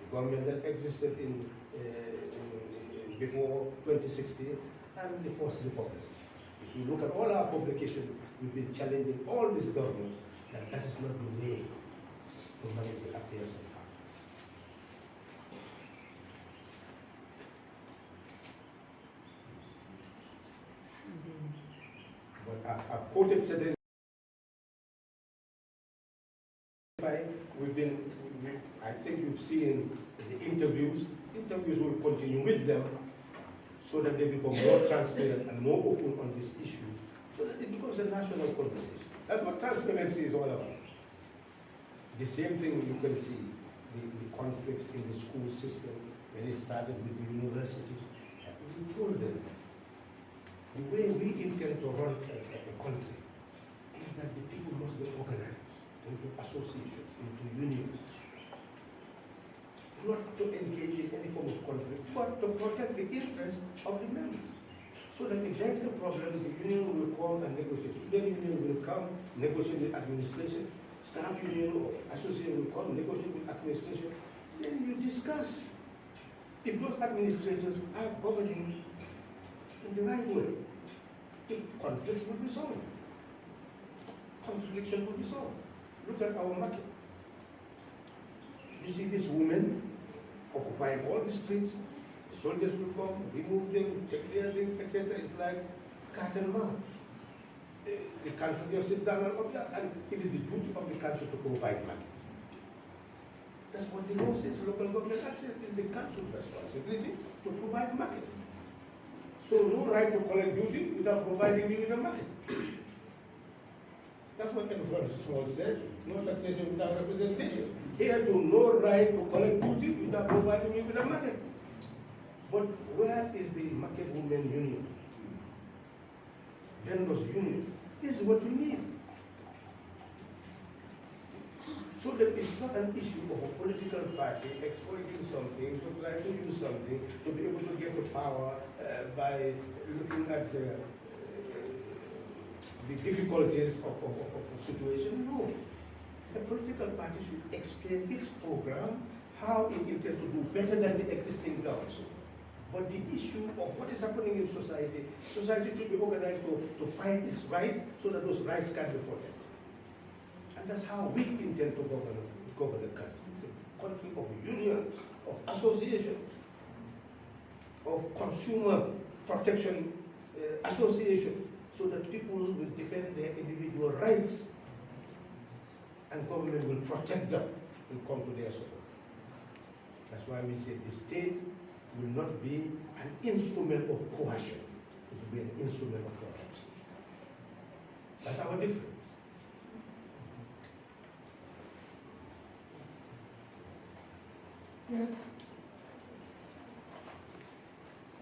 the government that existed in before 2016, and the First Republic. If you look at all our publications, we've been challenging all this government that that is not the way to manage the affairs of farmers. But I've quoted certain. I think you've seen the interviews. Interviews will continue with them so that they become more transparent and more open on this issue, so that it becomes a national conversation. That's what transparency is all about. The same thing you can see, the conflicts in the school system when it started with the university. We told them, the way we intend to run a country is that the people must be organized into associations, into unions, not to engage in any form of conflict, but to protect the interests of the members. So that if there is a problem, the union will come and negotiate. Student union will come, negotiate with administration. Staff union or association will come, negotiate with administration. Then you discuss. If those administrators are governing in the right way, the conflicts will be solved. Contradiction will be solved. Look at our market. You see this woman occupying all the streets, the soldiers will come, remove them, take their things, etc. It's like cat and mouse. The council just sit down and observe, and it is the duty of the council to provide markets. That's what the law says. Local government action is the council's responsibility to provide markets. So no right to collect duty without providing you with a market. That's what Francis Small said, no taxation without representation. Here to no right to collect duty without providing you with a market. But where is the market women union? Vendors union. This is what we need. So that it's not an issue of a political party exploiting something, to try to use something, to be able to get the power by looking at the difficulties of situation. No. The political party should explain its program, how it intends to do better than the existing government. But the issue of what is happening in society, society should be organized to find its rights so that those rights can be protected. And that's how we intend to govern the country. It's a country of unions, of associations, of consumer protection associations, so that people will defend their individual rights and government will protect them and come to their support. That's why we say the state will not be an instrument of coercion. It will be an instrument of protection. That's our difference. Yes.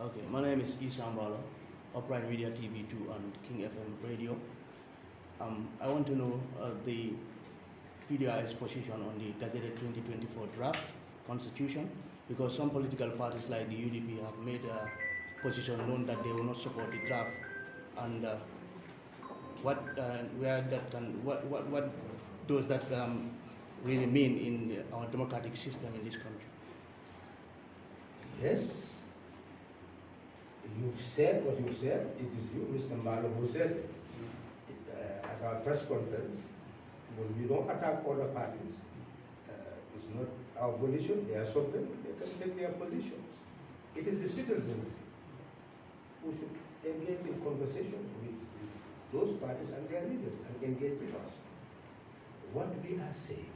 Okay, my name is Isam Bala, Upright Media TV2 and King FM Radio. I want to know the PDOIS position on the gazetted 2024 draft constitution, because some political parties like the UDP have made a position known that they will not support the draft, and what does that really mean in our democratic system in this country? Yes, you've said what you said. It is you, Mr. Mbalo, who said it at our press conference. When we don't attack other parties, it's not our volition, they are sovereign, they can take their positions. It is the citizen who should engage in conversation with those parties and their leaders and engage with us. What we are saying,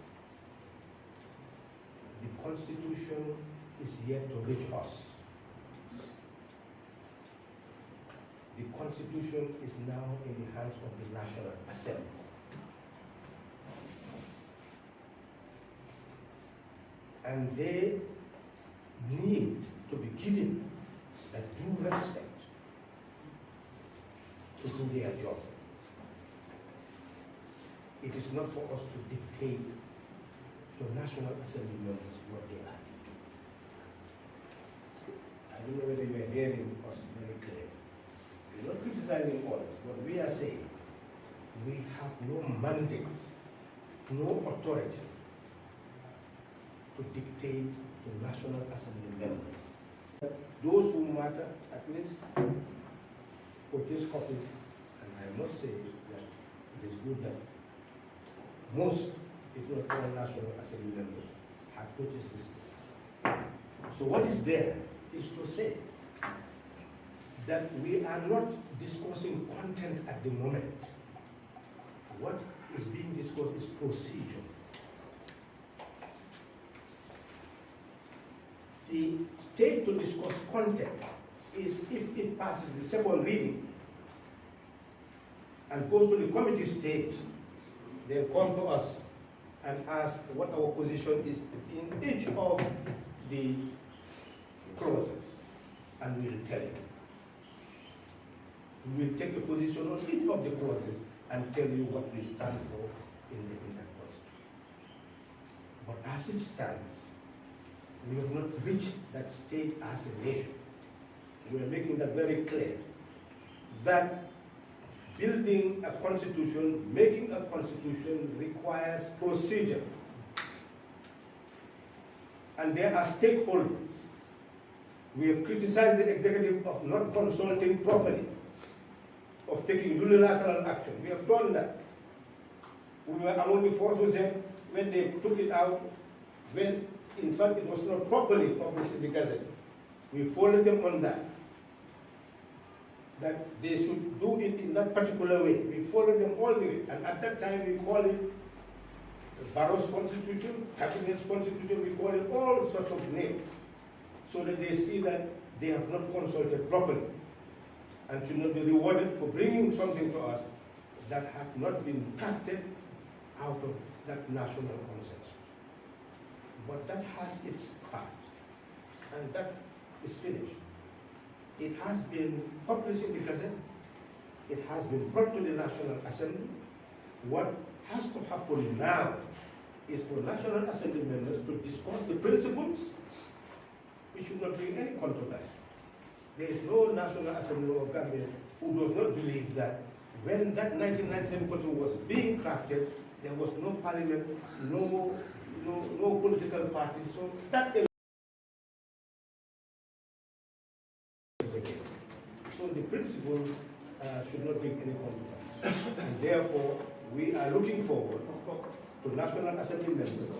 the Constitution is yet to reach us. The Constitution is now in the hands of the National Assembly. And they need to be given a due respect to do their job. It is not for us to dictate to National Assembly members what they are. I don't know whether you are hearing us very clearly. We're not criticizing others, but we are saying we have no mandate, no authority to dictate to National Assembly members. Those who matter, at least, purchase copies, and I must say that it is good that most, if not all, National Assembly members have purchased this book. So what is there is to say that we are not discussing content at the moment. What is being discussed is procedure. The stage to discuss content is if it passes the second reading and goes to the committee stage, then come to us and ask what our position is in each of the clauses, and we will tell you. We will take a position on each of the clauses and tell you what we stand for in that constitution. But as it stands, we have not reached that stage as a nation. We are making that very clear, that building a constitution, making a constitution requires procedure. And there are stakeholders. We have criticized the executive of not consulting properly, of taking unilateral action. We have done that. We were among the first who said when they took it out, when in fact it was not properly published in the Gazette, we followed them on that. That they should do it in that particular way. We followed them all the way. And at that time we called it Barrow's Constitution, Cabinet's Constitution, we call it all sorts of names, so that they see that they have not consulted properly and should not be rewarded for bringing something to us that had not been crafted out of that national consensus. But that has its part, and that is finished. It has been published in the Gazette. It has been brought to the National Assembly. What has to happen now is for National Assembly members to discuss the principles. It should not bring any controversy. There is no National Assembly of Gambia who does not believe that when that 1997 constitution was being crafted, there was no parliament, no political party. So that so the principles should not bring any controversy. And therefore, we are looking forward to National Assembly members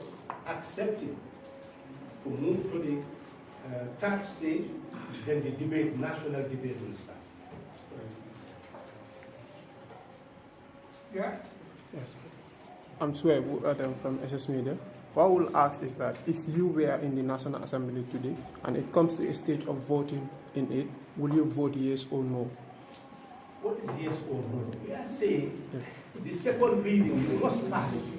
accepting to move to the third stage, then the debate, national debate will start. Yeah? Yes. I'm Sueb Adam from SS Media. What I will ask is that if you were in the National Assembly today and it comes to a stage of voting in it, will you vote yes or no? What is yes or no? We are saying Yes. the second reading must pass.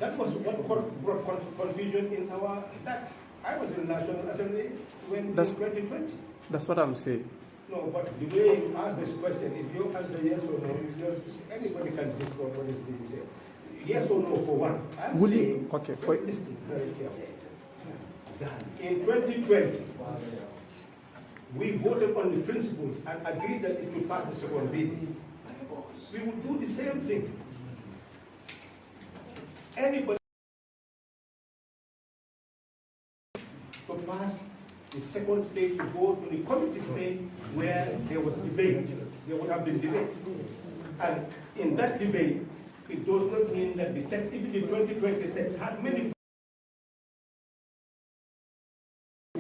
That was what brought confusion in our, that I was in the National Assembly when in 2020. That's what I'm saying. No, but the way you ask this question, if you answer yes or no, anybody can discuss what is being said. Yes or no for one. I'm Will saying, you? Okay. For listen very carefully. In 2020, we voted on the principles and agreed that it should pass the second reading. We will do the same thing. Anybody to pass the second stage, you go to the committee stage where there was debate. There would have been debate. And in that debate, it does not mean that the text, even the 2020 text, has many.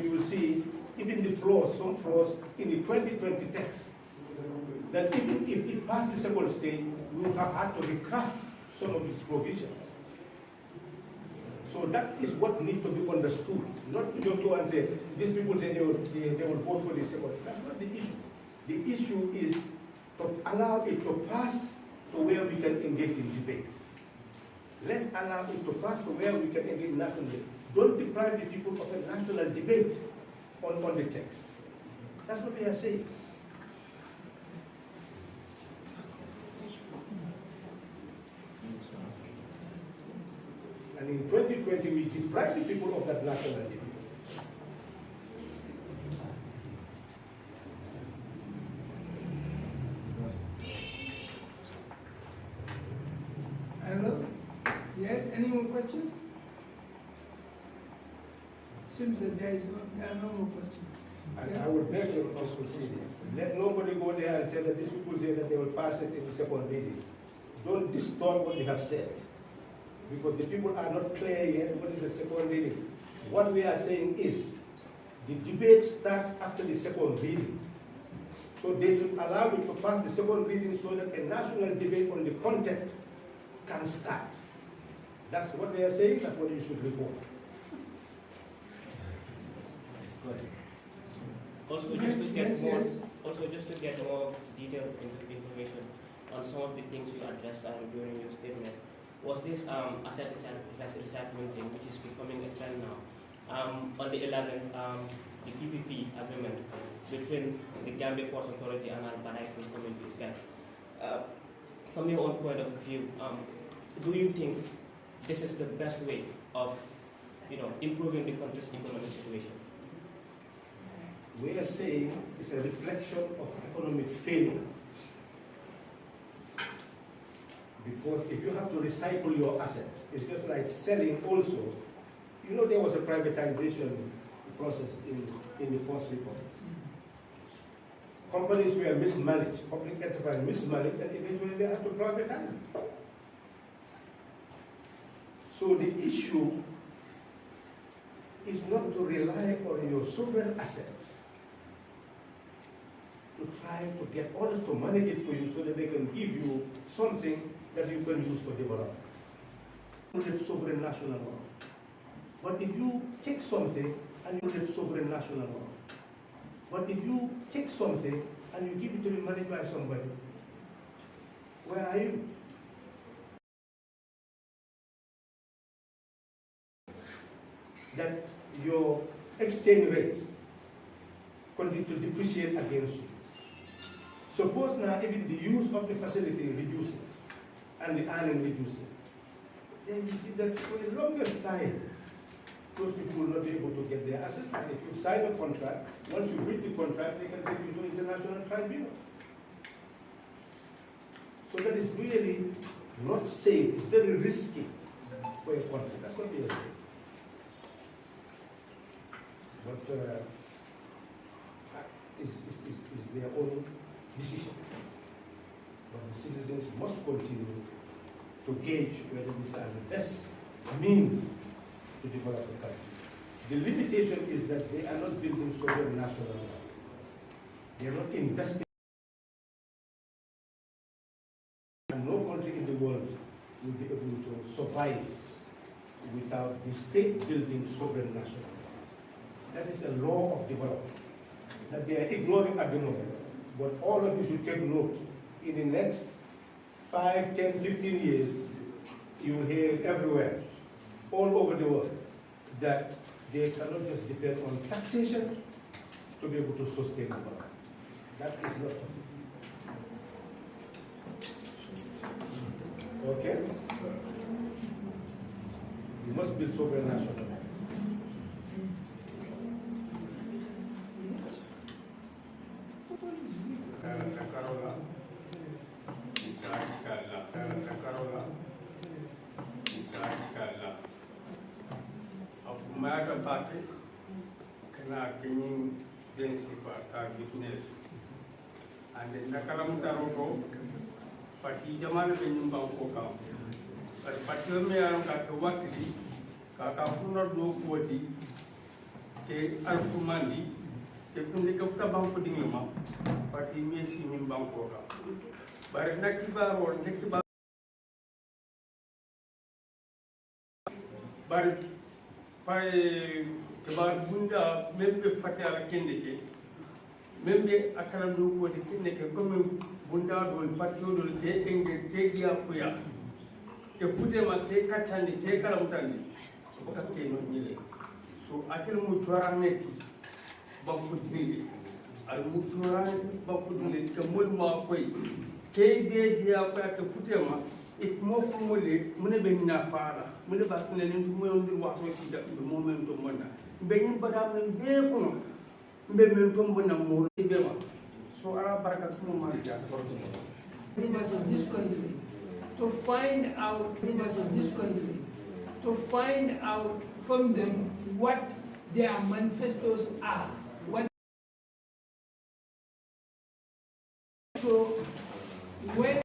You will see even the flaws, some flaws in the 2020 text, that even if it passed the second stage, we would have had to recraft some of its provisions. So that is what needs to be understood, not to just go and say, these people say they will vote for the second. That's not the issue. The issue is to allow it to pass to where we can engage in debate. Let's allow it to pass to where we can engage in national debate. Don't deprive the people of a national debate on the text. That's what we are saying. And in 2020, we deprive the people of that national debate. Hello? Yes, any more questions? Seems that there are no more questions. I would beg you to proceed. Let nobody go there and say that these people say that they will pass it in the second reading. Don't distort what they have said. Because the people are not clear yet what is the second reading. What we are saying is, the debate starts after the second reading. So they should allow it to pass the second reading so that a national debate on the content can start. That's what they are saying, that's what you should report. Go ahead. Also, just to get more detailed information on some of the things you addressed during your statement, was this asset recycling thing, which is becoming a trend now. On the 11th, the PPP agreement between the Gambia Ports Authority and Al-Barai will come into effect. From your own point of view, do you think this is the best way of, improving the country's economic situation? We are saying it's a reflection of economic failure. Because if you have to recycle your assets, it's just like selling also. There was a privatization process in the First Republic. Companies were mismanaged, public enterprise mismanaged, and eventually they had to privatize it. So the issue is not to rely on your sovereign assets, to try to get others to manage it for you so that they can give you something that you can use for development. It's sovereign national law. But if you take something and you get sovereign national law, but if you take something and you give it to be managed by somebody, where are you? That your exchange rate continues to depreciate against you. Suppose now even the use of the facility reduces and the earning reduces. Then you see that for the longest time, those people will not be able to get their assets. And if you sign a contract, once you read the contract, they can take you to international tribunal. So that is really not safe. It's very risky for a country. That's what they are saying. But is their own decision. But the citizens must continue to gauge whether these are the best means to develop the country. The limitation is that they are not building sovereign national law. They are not investing. And no country in the world will be able to survive without the state building sovereign national law. That is a law of development that they are ignoring at the moment. But all of you should take note. In the next 5, 10, 15 years, you will hear it everywhere, all over the world, that they cannot just depend on taxation to be able to sustain the world. That is not possible. Okay? You must build sovereign national law. na kenying densi ka business ande nakaram taroto pati jamana be nyumba ko ka par pati me yaron ka to wakti ka funna do koti ke alfumandi ke kunni ka futa banko dingma pati mesi nyumba ko ka bar nakibaro bar pare kebar bunda membe fatala kende ke membe akala do ko de kende ke comme bunda do patio do te enge te dia kuya ke fute ma te katandi te kala mutandi ko ka ke no nyele so atel mu toraneti bakku dinde al mu toraneti bakku dinde ke mol ma koy ke be dia ko ke fute ma ik mo ko mole mune be na fara mune ba tune len mo ndir wax ko ci da mo men to mona be ñu badam len be ko no be men to mona mo be ma so ara baraka ko ma ja ko Leaders of this country to find out leaders of this country to find out from them what their manifestos are. What so when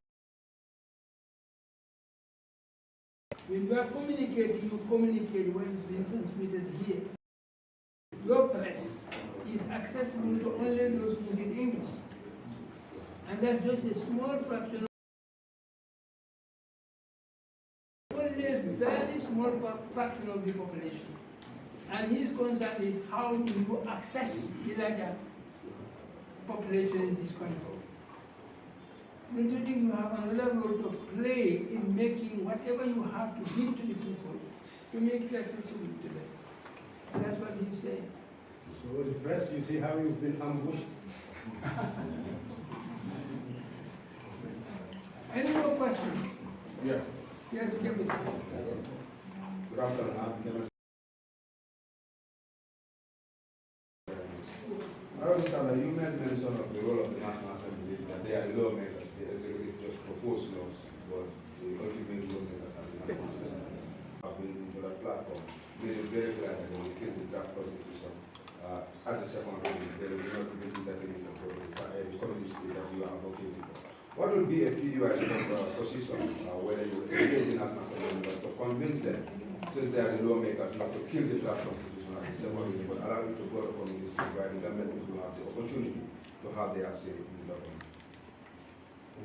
you are communicating, you communicate what is being transmitted here. Your press is accessible to only those who read English. And that's just a small fraction, only a very small fraction of the population. And his concern is how do you access the larger population in this country. Don't you think you have another role to play in making whatever you have to give to the people, to make it accessible to them? That's what he's saying. So the press, you see how you've been ambushed. Any more questions? Yeah. Yes, give us. Good afternoon. I'm Kenneth. You made mention of the role of the National Assembly, that they are the lawmakers, the executive just propose laws, but the ultimate lawmakers are the National Assembly. Have been into that platform, made it very clear that they will kill the draft constitution. As a second reading, they will not even entertain the community state that you are advocating for. What would be a PDOIS position, whether you engage the National Assembly to convince them, since they are the lawmakers, not to kill the draft constitution as a second reading, but allow it to go to community state where the government will have the opportunity to have their say in the government?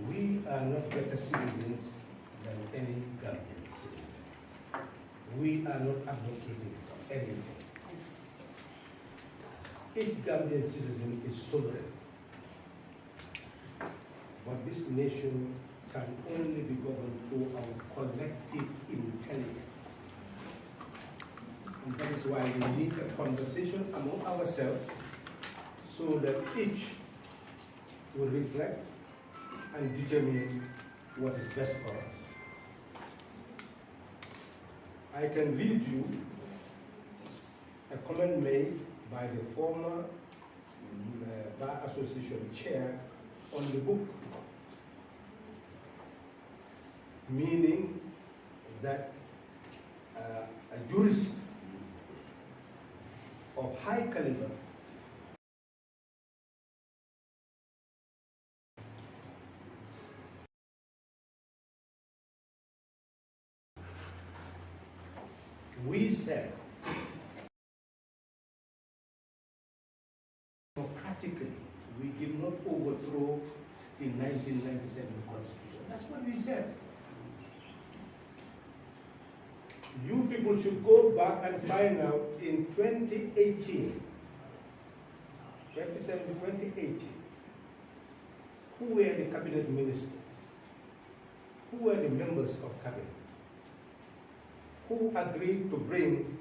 We are not better citizens than any Gambian citizen. We are not advocating for anything. Each Gambian citizen is sovereign. But this nation can only be governed through our collective intelligence. And that is why we need a conversation among ourselves so that each will reflect and determine what is best for us. I can read you a comment made by the former Bar Association chair on the book, meaning that a jurist of high caliber we said democratically we did not overthrow the 1997 constitution. That's what we said. You people should go back and find out in 2018, 2018, who were the cabinet ministers, who were the members of cabinet, who agreed to bring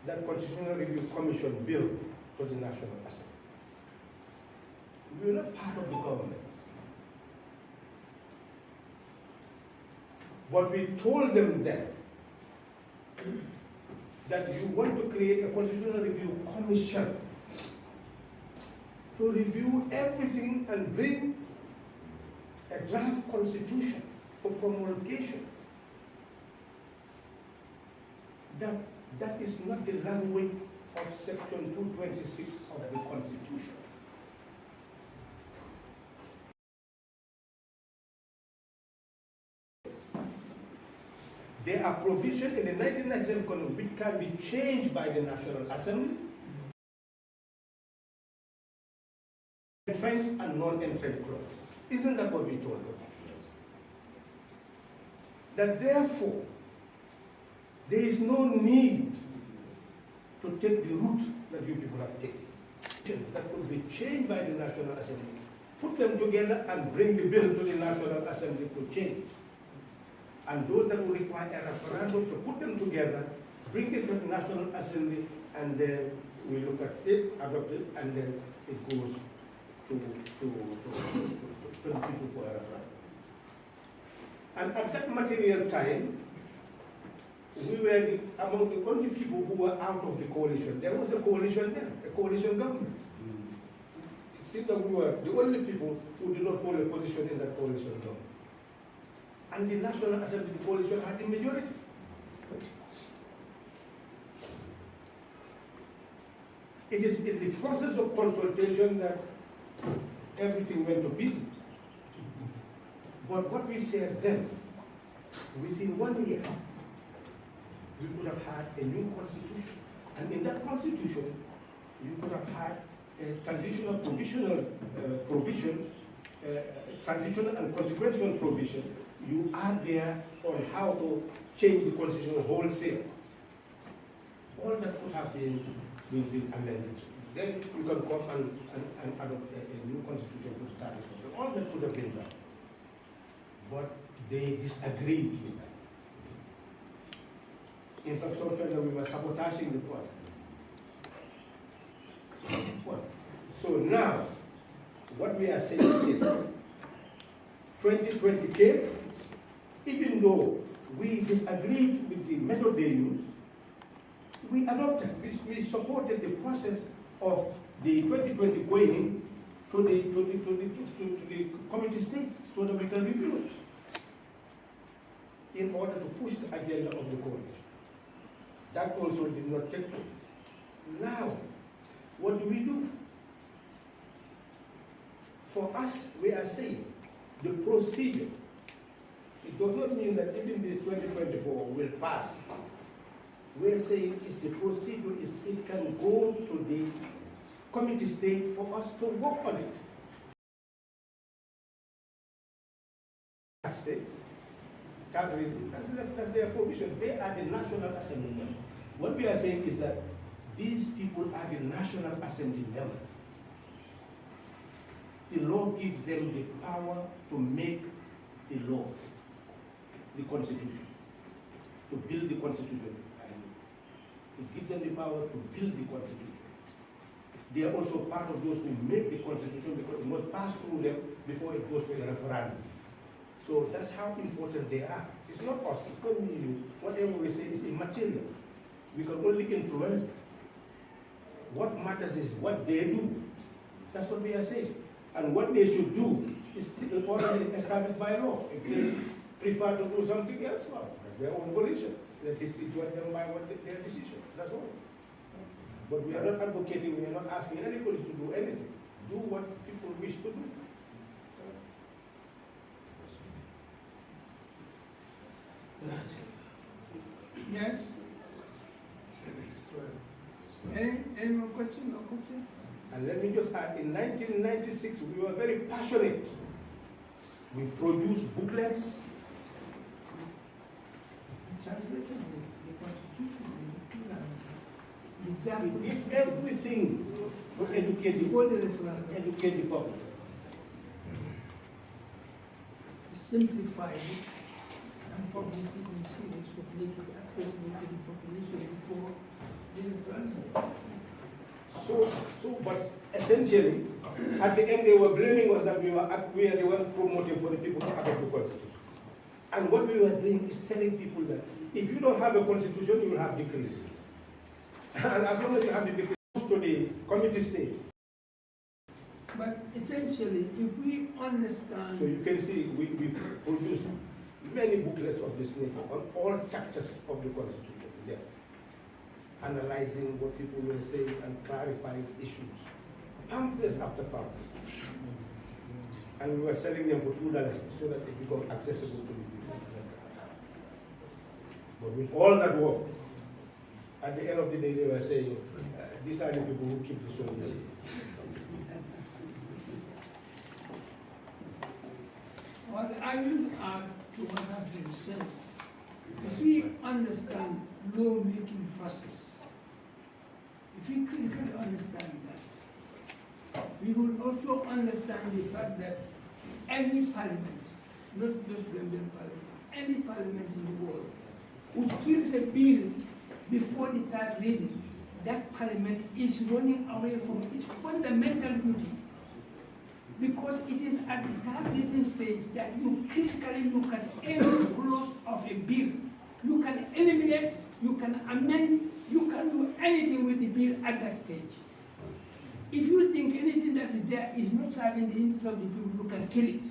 that Constitutional Review Commission bill to the National Assembly. We were not part of the government. But we told them then that you want to create a Constitutional Review Commission to review everything and bring a draft constitution for promulgation. That is not the language of Section 226 of the Constitution. There are provisions in the 1997 Constitution which can be changed by the National Assembly, entrenched and non-entrenched clauses. Isn't that what we told them? That therefore, there is no need to take the route that you people have taken. That could be changed by the National Assembly. Put them together and bring the bill to the National Assembly for change. And those that will require a referendum to put them together, bring it to the National Assembly, and then we look at it, adopt it, and then it goes to the people for a referendum. And at that material time, we were among the only people who were out of the coalition. There was a coalition then, a coalition government. It seemed that we were the only people who did not hold a position in that coalition government. And the National Assembly coalition had the majority. It is in the process of consultation that everything went to pieces. But what we said then, within 1 year, we could have had a new constitution. And in that constitution, you could have had a transitional provisional provision, transitional and consequential provision. You are there on how to change the constitution wholesale. All that could have been amended. Then you can come and adopt a new constitution for the starting point. All that could have been done. But they disagreed with that. In fact, some felt that we were sabotaging the process. Well, so now, what we are saying is, 2020 came, even though we disagreed with the method they used, we adopted, we supported the process of the 2020 going to the committee state so that we can review it in order to push the agenda of the coalition. That also did not take place. Now, what do? For us, we are saying the procedure. It does not mean that even this 2024 will pass. We are saying is the procedure is it can go to the committee state for us to work on it. State. That's their provision. They are the National Assembly members. What we are saying is that these people are the National Assembly members. The law gives them the power to make the law, the Constitution, to build the Constitution. It gives them the power to build the Constitution. They are also part of those who make the Constitution because it must pass through them before it goes to a referendum. So that's how important they are. It's not us, it's not me, you. Whatever we say is immaterial. We can only influence them. What matters is what they do. That's what we are saying. And what they should do is already established by law. If they prefer to do something else, well, that's their own volition. Let history judge them by what their decision. That's all. But we are not advocating, we are not asking anybody to do anything. Do what people wish to do. Yes? Any more question or comment? And let me just add, in 1996, we were very passionate. We produced booklets. Translated the Constitution, the draft. We did everything to educate the public. Simplify it and publish it in series to make it accessible to the population before this referendum. But essentially, at the end they were blaming us that we are the ones promoting for the people to adopt the Constitution. And what we were doing is telling people that if you don't have a Constitution, you will have decrees. And as long as you have the decrees to the committee state. But essentially, if we understand... So you can see we produce many booklets of this nature on all chapters of the Constitution. Yeah. analyzing what people were saying and clarifying issues. Pamphlets after pamphlets. And we were selling them for $2 so that it become accessible to the people. But with all that work, at the end of the day, they were saying, these are the people who keep the soul busy. Well, I will add to what has been said. If we understand law-making process, if we critically understand that, we will also understand the fact that any parliament, not just the Gambian parliament, any parliament in the world, which kills a bill before the third reading, that parliament is running away from its fundamental duty. Because it is at the third reading stage that you critically look at every clause of a bill. You can eliminate, you can amend, you can do anything with the bill at that stage. If you think anything that is there is not serving the interest of the people, you can kill it.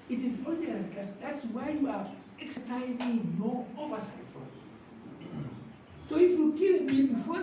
It is only like that. That's why you are exercising your oversight. So if you kill a bill before